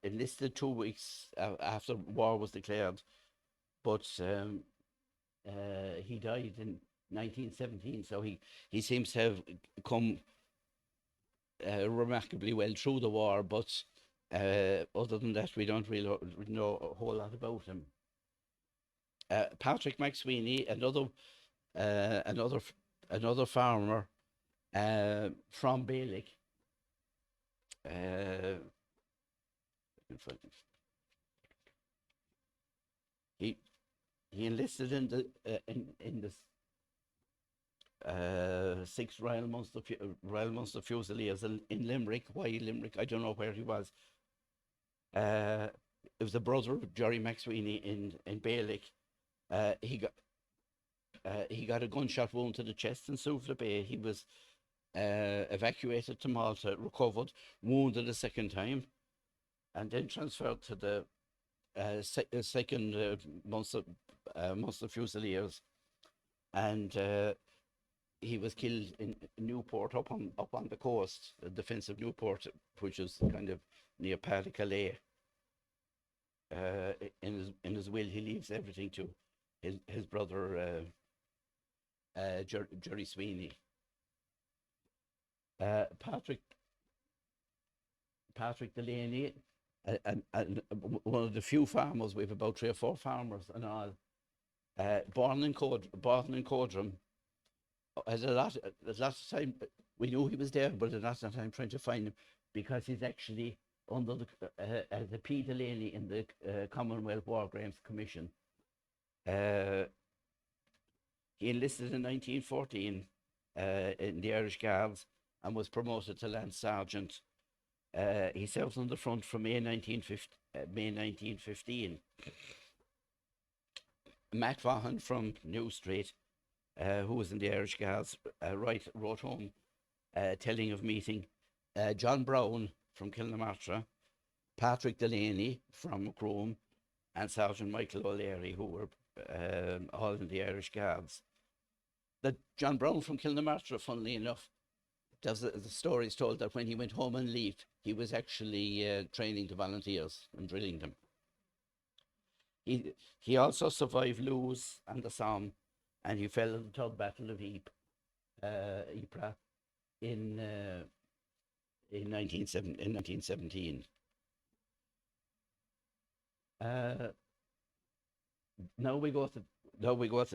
enlisted 2 weeks after war was declared, but he died in 1917, so he seems to have come remarkably well through the war, but other than that, we don't really know a whole lot about him. Patrick McSweeney, another farmer from Bailick. He enlisted in the 6th Royal Munster Fusiliers in Limerick. Why Limerick? I don't know where he was. It was the brother of Jerry McSweeney in Bailick. He got a gunshot wound to the chest in Souffle Bay. He was evacuated to Malta, recovered, wounded a second time, and then transferred to the second Munster Fusiliers, and he was killed in Newport, up on the coast, the defence of Newport, which is kind of near Pas de Calais. In his will, he leaves everything to his brother Jerry Sweeney. Patrick Delaney, and one of the few farmers. We have about 3 or 4 farmers and all. Born in Codram. Has a lot of time. We knew he was there, but a lot of time trying to find him, because he's actually under the P. Delaney in the Commonwealth War Graves Commission. He enlisted in 1914 in the Irish Guards and was promoted to Lance Sergeant. He served on the front from May 1915. Matt Vaughan from New Street, who was in the Irish Guards, wrote home telling of meeting John Brown from Kilnamartyr, Patrick Delaney from Macroom, and Sergeant Michael O'Leary, who were all in the Irish Guards. That John Brown from Kilnamartyr, funnily enough, the story is told that when he went home on leave, he was actually training the volunteers and drilling them. He also survived Lewis and the Somme, and he fell in the Third Battle of Ypres in 1917. Now we go to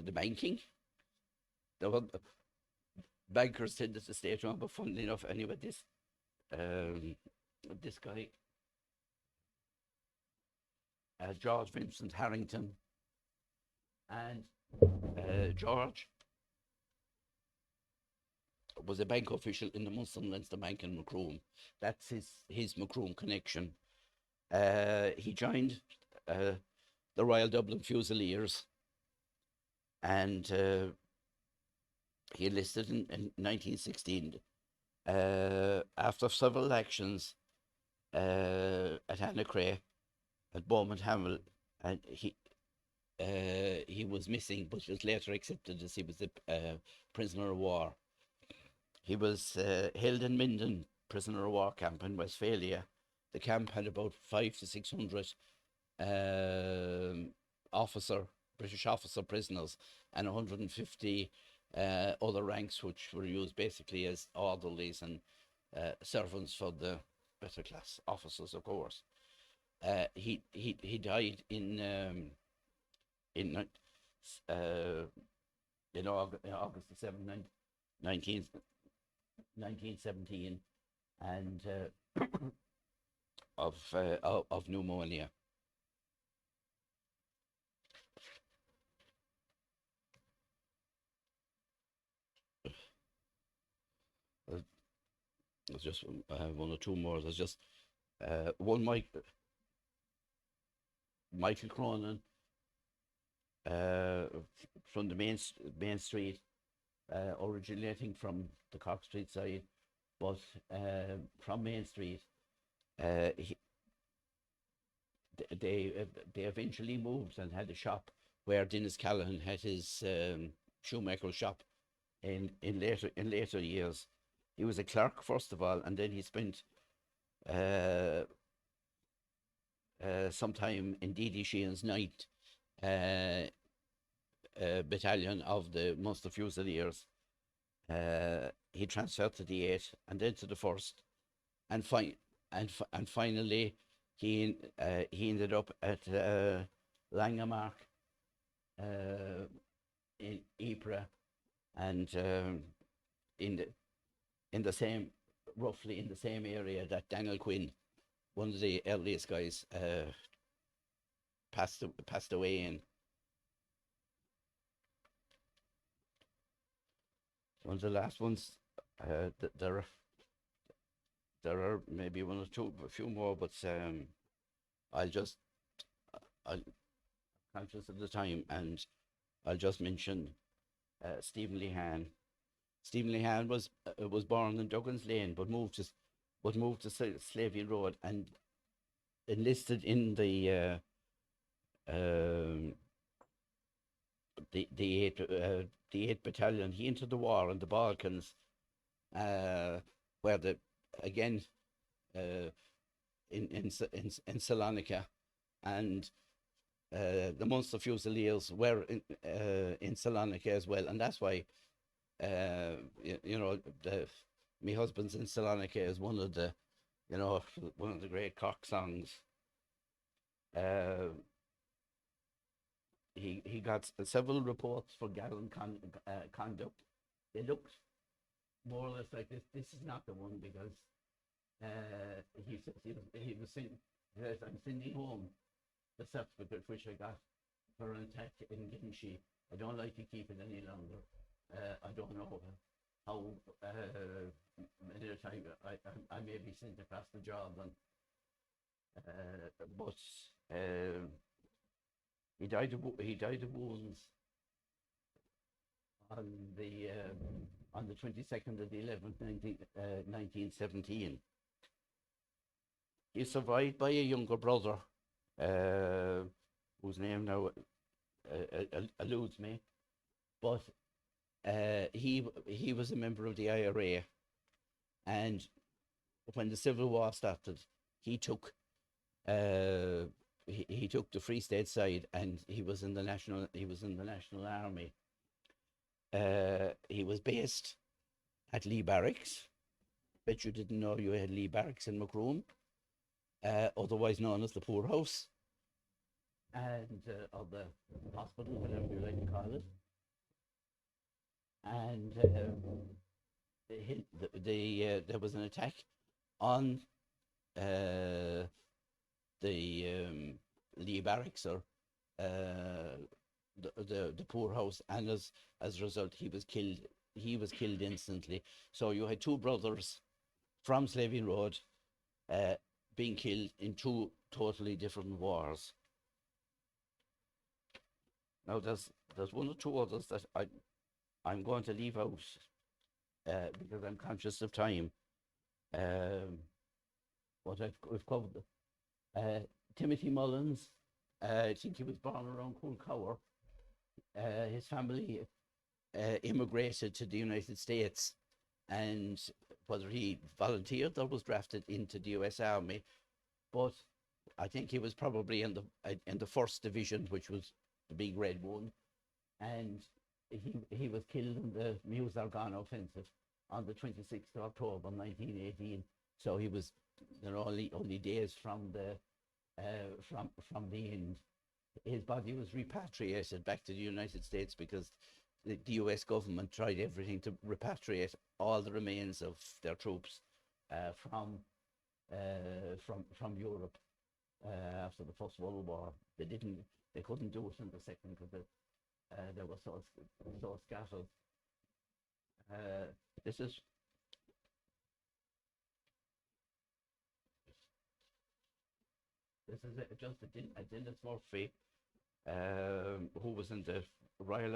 the banking. The bankers tended to stay around, but funnily enough, anyway, this guy, George Vincent Harrington, and George was a bank official in the Munster Leinster Bank in Macroom. That's his Macroom connection. He joined the Royal Dublin Fusiliers, and he enlisted in 1916. After several actions at Annacray, at Beaumont Hamel, and he was missing, but was later accepted as he was a prisoner of war. He was held in Minden prisoner of war camp in Westphalia. The camp had about 500 to 600 British officer prisoners, and 150 other ranks, which were used basically as orderlies and servants for the better class officers, of course. He died in August the 7th, 1917, and of pneumonia. There's just one or two more. There's just one Michael Cronin from the main street, originating from the Cork Street side, but from Main Street. They eventually moved and had a shop where Dennis Callahan had his shoemaker shop in later years. He was a clerk first of all, and then he spent some time in D.D. Sheehan's 9th battalion of the Munster Fusiliers. He transferred to the 8th and then to the 1st, and finally he ended up at Langemark in Ypres, and roughly in the same area that Daniel Quinn, one of the earliest guys, passed away in. One of the last ones. There are maybe one or two, a few more, but I'm conscious of the time, and I'll just mention Stephen Lehan. Stephen Lehan was born in Duggan's Lane, but moved to Slavey Road and enlisted in the 8th Battalion. He entered the war in the Balkans, where in Salonika, and the Munster Fusiliers were in Salonika as well, and that's why my husband's in Salonika is one of the great Cork songs. He got several reports for gallant conduct. They looked more or less like this. This is not the one, because he says he was saying, I'm sending home the certificate which I got for an attack in Ginchy. I don't like to keep it any longer. I don't know how many times I may be sent across the job, but he died of wounds on the on the 22nd of the 11th, 1917. He's survived by a younger brother, whose name now eludes me, but he was a member of the IRA, and when the Civil War started, he took he took the Free State side, and he was in the National Army. He was based at Lee Barracks. Bet you didn't know you had Lee Barracks in Macroom, otherwise known as the poorhouse, and or the hospital, whatever you like to call it. And there was an attack on the Lee Barracks, or the poorhouse, and as a result, he was killed. He was killed instantly. So you had two brothers from Slavin Road being killed in two totally different wars. Now there's one or two others that I'm going to leave out because I'm conscious of time. What we've covered. Timothy Mullins, I think he was born around Coolcower. His family immigrated to the United States, and whether he volunteered or was drafted into the US Army, but I think he was probably in the first division, which was the big red one, and he was killed in the Meuse-Argonne offensive on the 26th of October 1918. So he was only days from the end. His body was repatriated back to the United States because the US government tried everything to repatriate all the remains of their troops from Europe after the First World War. They couldn't do it in the second because they were so scattered. This is just a Dennis Murphy, who was in the Royal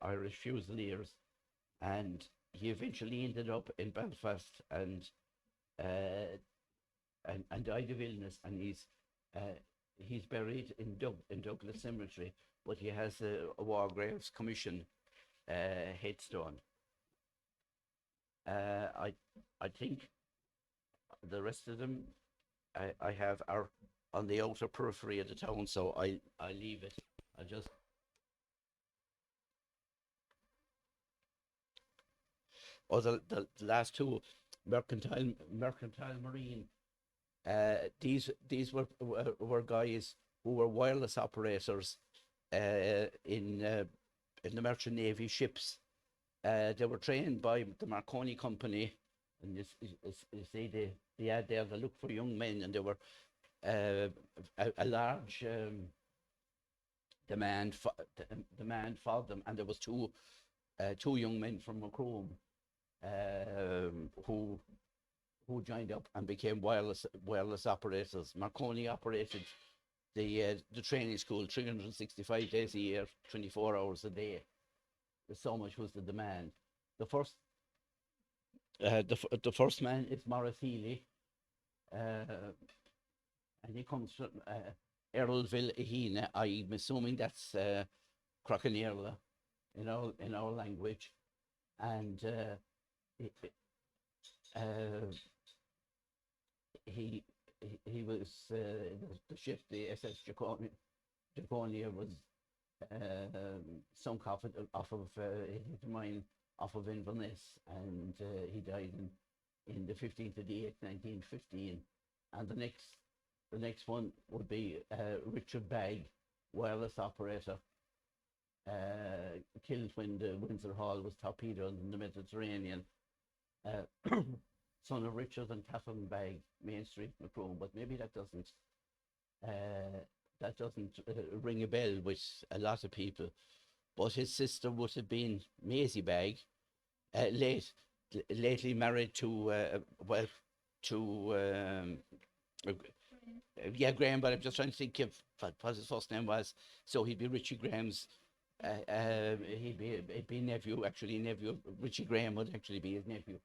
Irish Fusiliers, and he eventually ended up in Belfast and died of illness, and he's buried in Douglas Cemetery, but he has a War Graves Commission headstone. I think the rest of them I have are on the outer periphery of the town, so I leave it. I just the last two, Mercantile Marine. These were guys who were wireless operators in the Merchant Navy ships. They were trained by the Marconi Company, and you see the ad there. They look for young men, and they were a large demand for them. And there was two young men from Macroom who joined up and became wireless operators. Marconi operated the training school 365 days a year, 24 hours a day. So much was the demand. The first man is Maurice Healy, and he comes from Errolville, Ehina. I'm assuming that's Crocanearla in our language, and he was the ship, the SS Jaconia was sunk off of mine off of Inverness, and he died in the 15th of the 8th, 1915. And the next one would be Richard Bagg, wireless operator, killed when the Windsor Hall was torpedoed in the Mediterranean. Son of Richard and Catherine Bagg, Main Street, Macroom, but maybe that doesn't ring a bell with a lot of people. But his sister would have been Maisie Bagg, lately married to Graham, but I'm just trying to think of what his first name was. So he'd be Richie Graham's He'd be nephew, actually nephew. Richie Graham would actually be his nephew.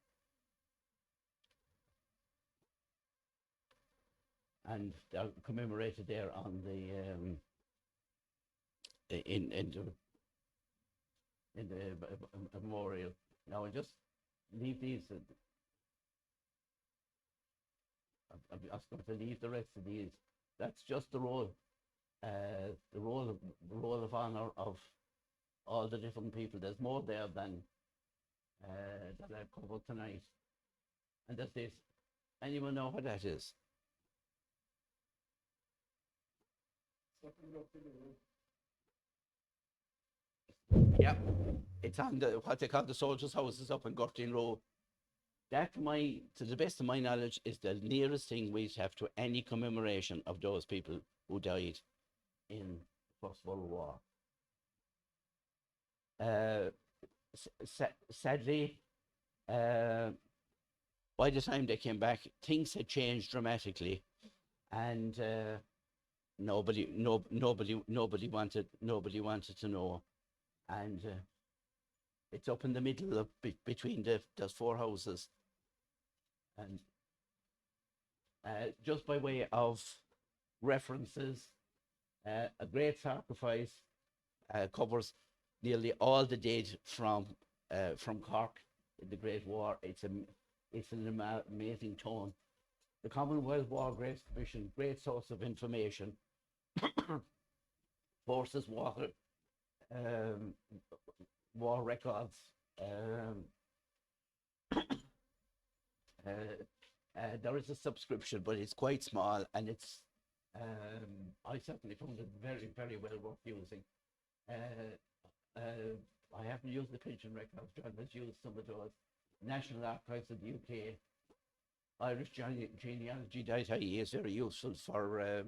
And they're commemorated there on the in the memorial. Now I'll just leave these. I'm just going to leave the rest of these. That's just the roll of honor of all the different people. There's more there than that I've covered tonight. And that's this. Anyone know what that is? Yeah, it's on what they call the soldiers' houses up in Gurteen Road. That, to the best of my knowledge, is the nearest thing we have to any commemoration of those people who died in the First World War. Sadly, by the time they came back, things had changed dramatically, and nobody wanted to know, and it's up in the middle of between those four houses, and just by way of references, a great sacrifice covers nearly all the dead from Cork in the Great War. It's an amazing tone. The Commonwealth War Graves Commission, great source of information. Forces water, war records. There is a subscription, but it's quite small, and it's I certainly found it very, very well worth using. I haven't used the pension records. John has used some of those. National Archives of the UK, Irish genealogy data is very useful for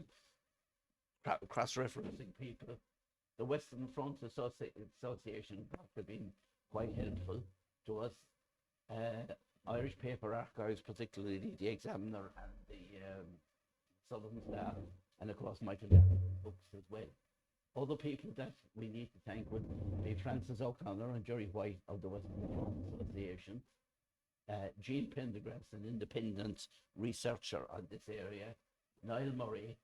cross-referencing people. The Western Front Association have been quite helpful to us. Irish paper archives, particularly the Examiner and the Southern Star, and of course Michael Garrett's books as well. Other people that we need to thank would be Francis O'Connor and Jerry White of the Western Front Association. Jean Pendergrass, an independent researcher on this area. Niall Murray,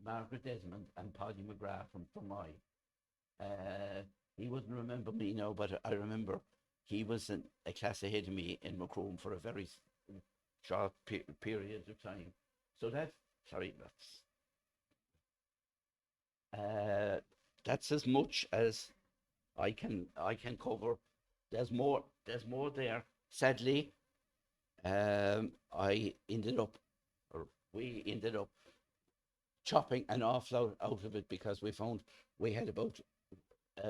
Margaret Desmond, and Paddy McGrath from Fermoy. He wouldn't remember me now, but I remember he was a class ahead of me in Macroom for a very short period of time. So that's as much as I can cover. There's more there. Sadly, we ended up chopping an awful lot out of it because we found we had about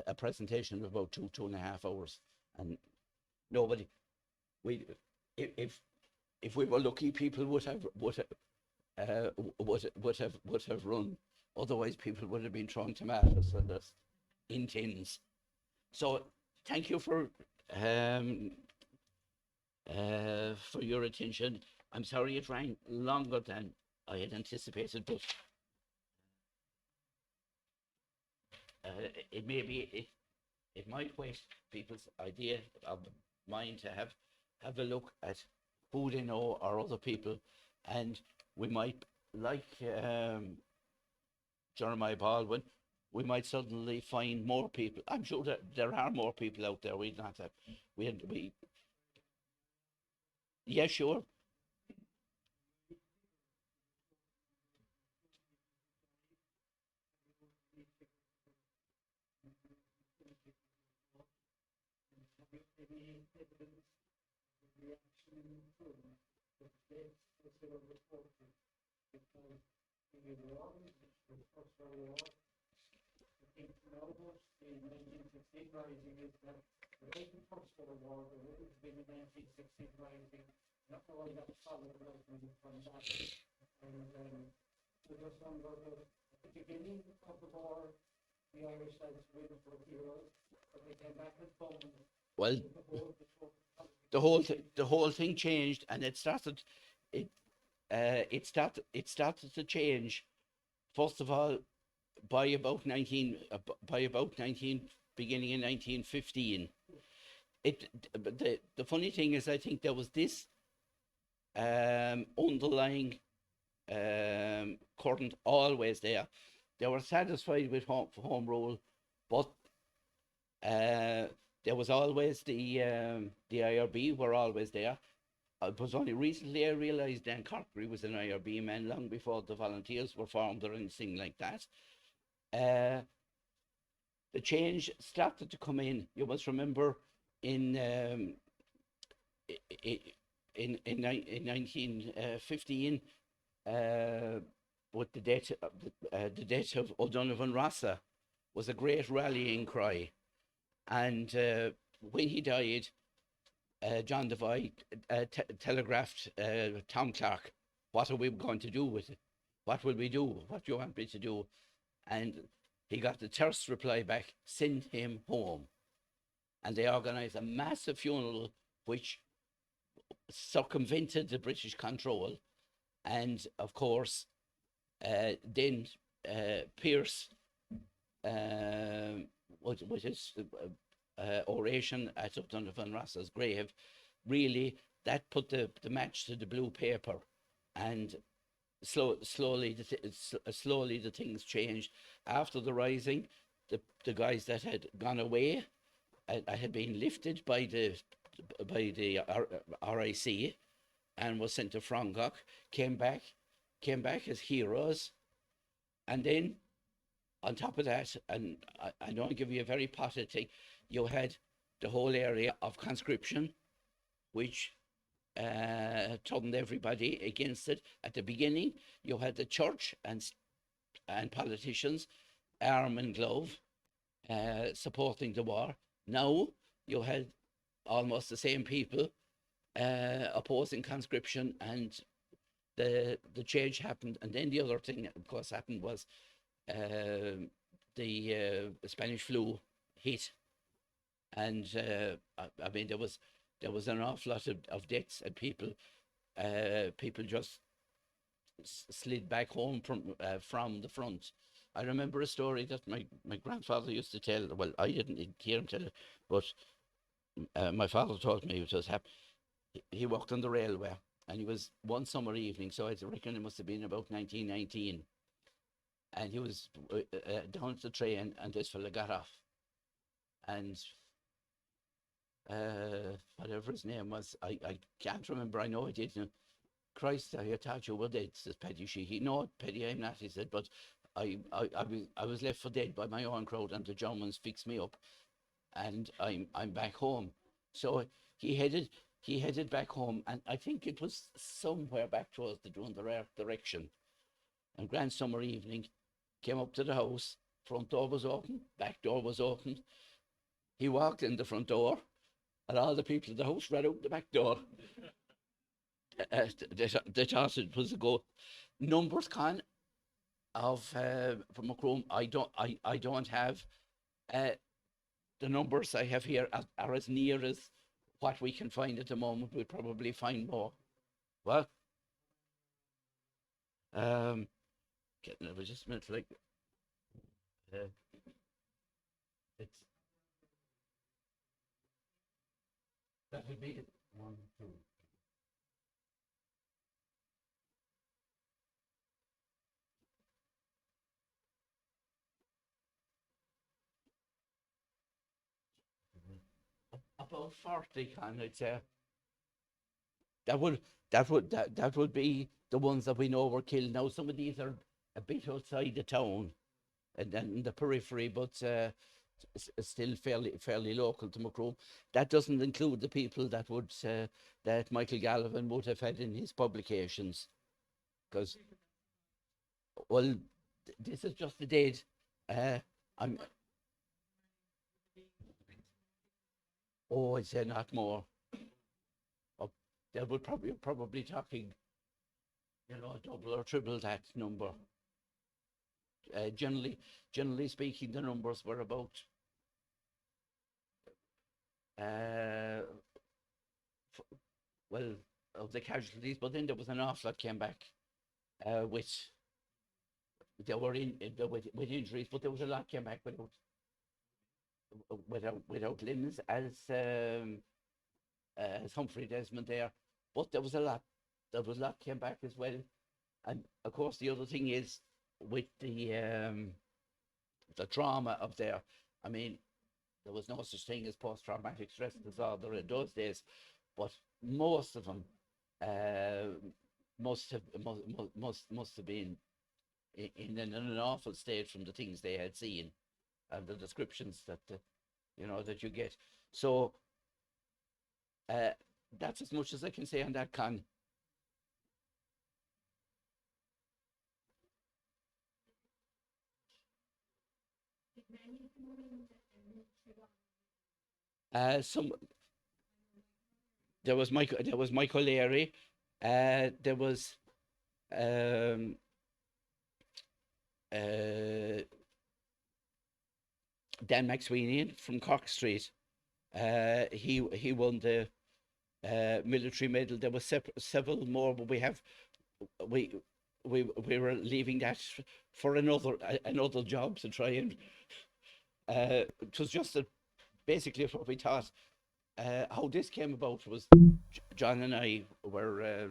a presentation of about 2.5 hours, and nobody. If we were lucky, people would have run. Otherwise, people would have been throwing tomatoes and us in tins. So, thank you for your attention. I'm sorry it ran longer than I had anticipated, but it may be it might waste people's idea of mine to have a look at who they know or other people, and we might, like Jeremiah Baldwin, we might suddenly find more people. I'm sure that there are more people out there. Yeah, sure. Well, the whole thing changed, and it started to change. First of all, by about 19 beginning in 1915. The funny thing is, I think there was this underlying current always there. They were satisfied with home rule, but there was always the IRB were always there. It was only recently I realised Dan Corkery was an IRB man, long before the volunteers were formed or anything like that. The change started to come in. You must remember in 1915, with the death of O'Donovan Rossa was a great rallying cry, and when he died, John Devine telegraphed Tom Clark, "What are we going to do with it? What will we do? What do you want me to do?" And he got the terse reply back, "Send him home." And they organised a massive funeral which circumvented the British control. And of course, then Pearse, with his oration at O'Donovan Rossa's grave, really that put the match to the blue paper, and slowly the things changed. After the rising, the guys that had gone away had been lifted by the RIC and was sent to Frongach, came back as heroes. And then on top of that, and I don't give you a very potted thing, you had the whole area of conscription, which turned everybody against it. At the beginning, you had the church and politicians, arm and glove, supporting the war. Now you had almost the same people opposing conscription, and the change happened. And then the other thing, of course, happened was the Spanish flu hit, and I mean there was an awful lot of deaths, and people just slid back home from the front. I remember a story that my grandfather used to tell. Well, I didn't hear him tell it, but my father told me it was happening. He worked on the railway, and he was one summer evening, so I reckon it must have been about 1919, and he was down at the train, and this fella got off, and whatever his name was, I can't remember. I know I did. "Christ, I thought you were dead," says Paddy Sheehy. "No, Paddy, I'm not," he said, "but I was left for dead by my own crowd, and the Germans fixed me up, and I'm back home." So he headed back home, and I think it was somewhere back towards the Dundalk direction. And grand summer evening, came up to the house, front door was open, back door was open. He walked in the front door, and all the people in the house ran out the back door. They thought it was a go. Numbers, Con, of from Macroom, I don't have the numbers I have here are as near as what we can find at the moment. We'll probably find more. Well, getting it was just meant like it's that would be it. 1, 2. About 40, Con, I'd say. That would be the ones that we know were killed. Now some of these are a bit outside the town and then in the periphery, but still fairly local to Macroom. That doesn't include the people that would that Michael Gallivan would have had in his publications, because well, this is just the date. I'm I'd say not more. They would probably talking, double or triple that number. Generally speaking, the numbers were about well, of the casualties, but then there was an awful lot came back with they were with injuries, but there was a lot came back without. without limbs as Humphrey Desmond there, but there was a lot. There was a lot came back as well, and of course the other thing is with the trauma of there. I mean, there was no such thing as post-traumatic stress disorder in those days, but most of them uh, must have been in an awful state from the things they had seen and the descriptions that that you get. So uh, that's as much as I can say on that, Con. Some there was Michael Leary, there was um, uh, Dan McSweeney from Cork Street. He won the military medal. There were several more, but we we were leaving that for another job to try and. It was just basically what we thought. How this came about was John and I were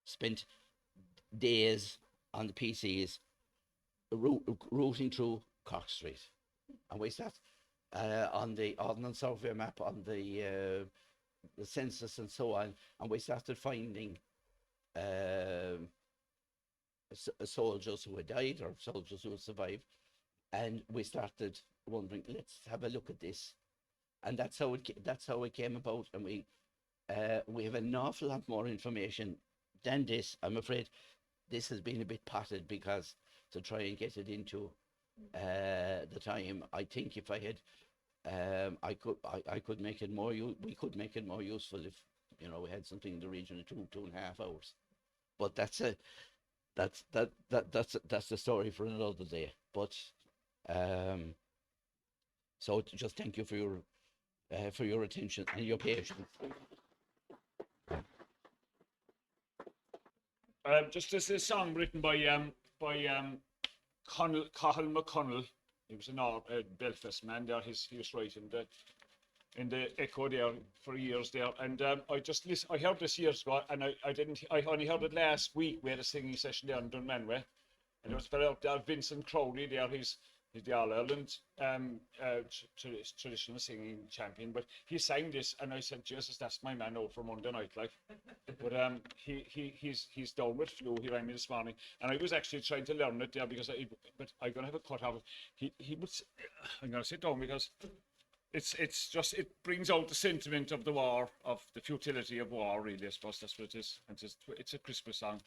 spent days on the PCs routing through Cork Street, and we sat on the Ordnance Survey map, on the census and so on, and we started finding uh, soldiers who had died or soldiers who had survived, and we started wondering, let's have a look at this, and that's how it came about, and we have an awful lot more information than this. I'm afraid this has been a bit potted because to try and get it into the time. I think if I had, I could make it more. We could make it more useful if we had something in the region of 2.5 hours. But that's the story for another day. But so just thank you for your attention and your patience. Just as a song written by Cormac MacConnell. He was a Belfast man there. He was writing in the Echo there for years there, and I just I heard this years ago, and I only heard it last week. We had a singing session there in Dunmanway, and there was fellow out there, Vincent Crowley there. He's the All Ireland traditional singing champion, but he sang this, and I said, Jesus, that's my man over for Monday night, like. But he's down with flu. He rang me this morning, and I was actually trying to learn it there because but I'm gonna have a cut out. He would. I'm gonna sit down because it's just, it brings out the sentiment of the war, of the futility of war. Really, I suppose that's what it is. And it's a Christmas song.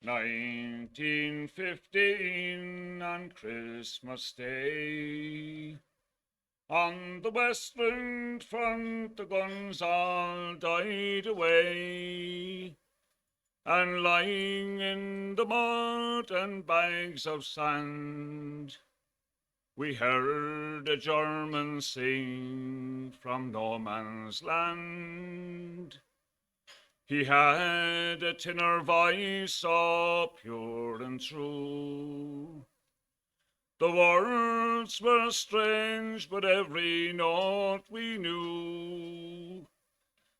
1915 on Christmas Day, on the Western Front the guns all died away, and lying in the mud and bags of sand, we heard a German sing from no man's land. He had a tenor voice so pure and true. The words were strange, but every note we knew.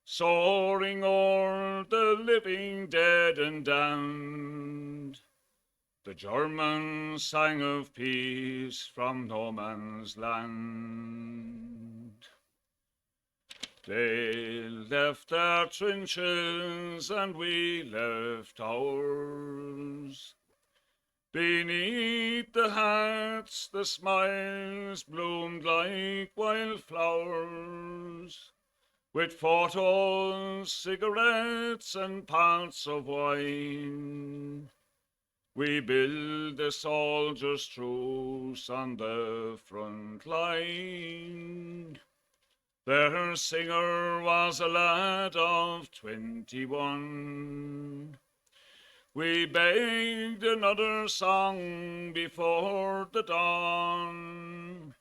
Soaring o'er the living, dead and damned, the Germans sang of peace from no man's land. They left their trenches and we left ours. Beneath the hats the smiles bloomed like wildflowers, with photos, cigarettes and pints of wine. We build the soldiers' truce on the front line. Their singer was a lad of 21. We begged another song before the dawn,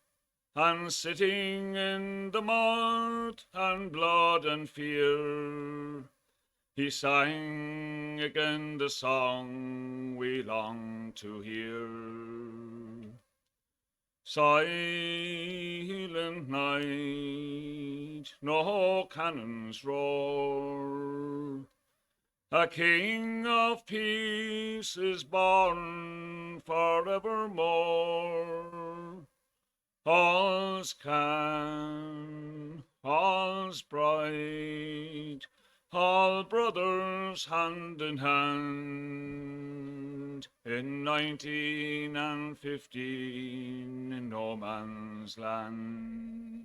and sitting in the mud and blood and fear, he sang again the song we long to hear. Silent night, no cannons roar. A King of peace is born forevermore. All's calm, all's bright, all brothers hand in hand. In 1915 in no man's land.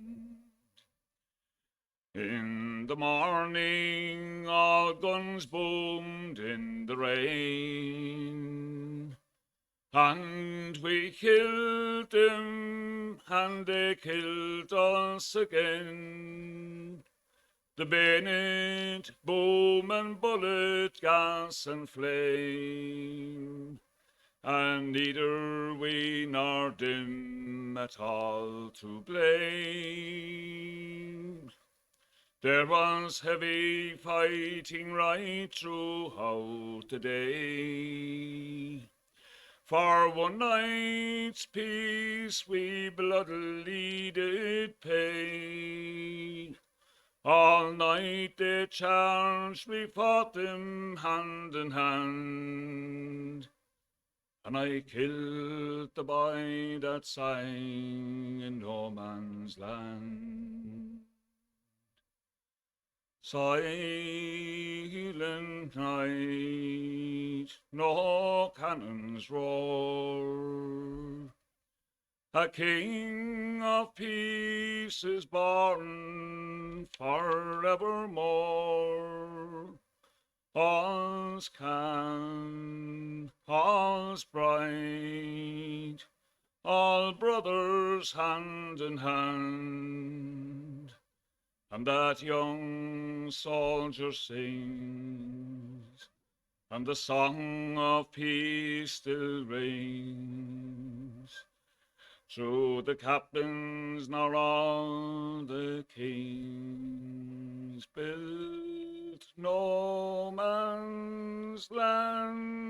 In the morning all guns boomed in the rain, and we killed them and they killed us again. The bayonet, boom and bullet, gas and flame, and neither we nor them at all to blame. There was heavy fighting right throughout the day. For one night's peace we bloodily did pay. All night they charged, we fought them hand in hand. And I killed the boy that sang in no man's land. Silent night, no cannons roar. A King of peace is born forevermore. All's calm, all's bright, all brothers hand in hand. And that young soldier sings, and the song of peace still rings. Through the captains nor all the kings built no man's land.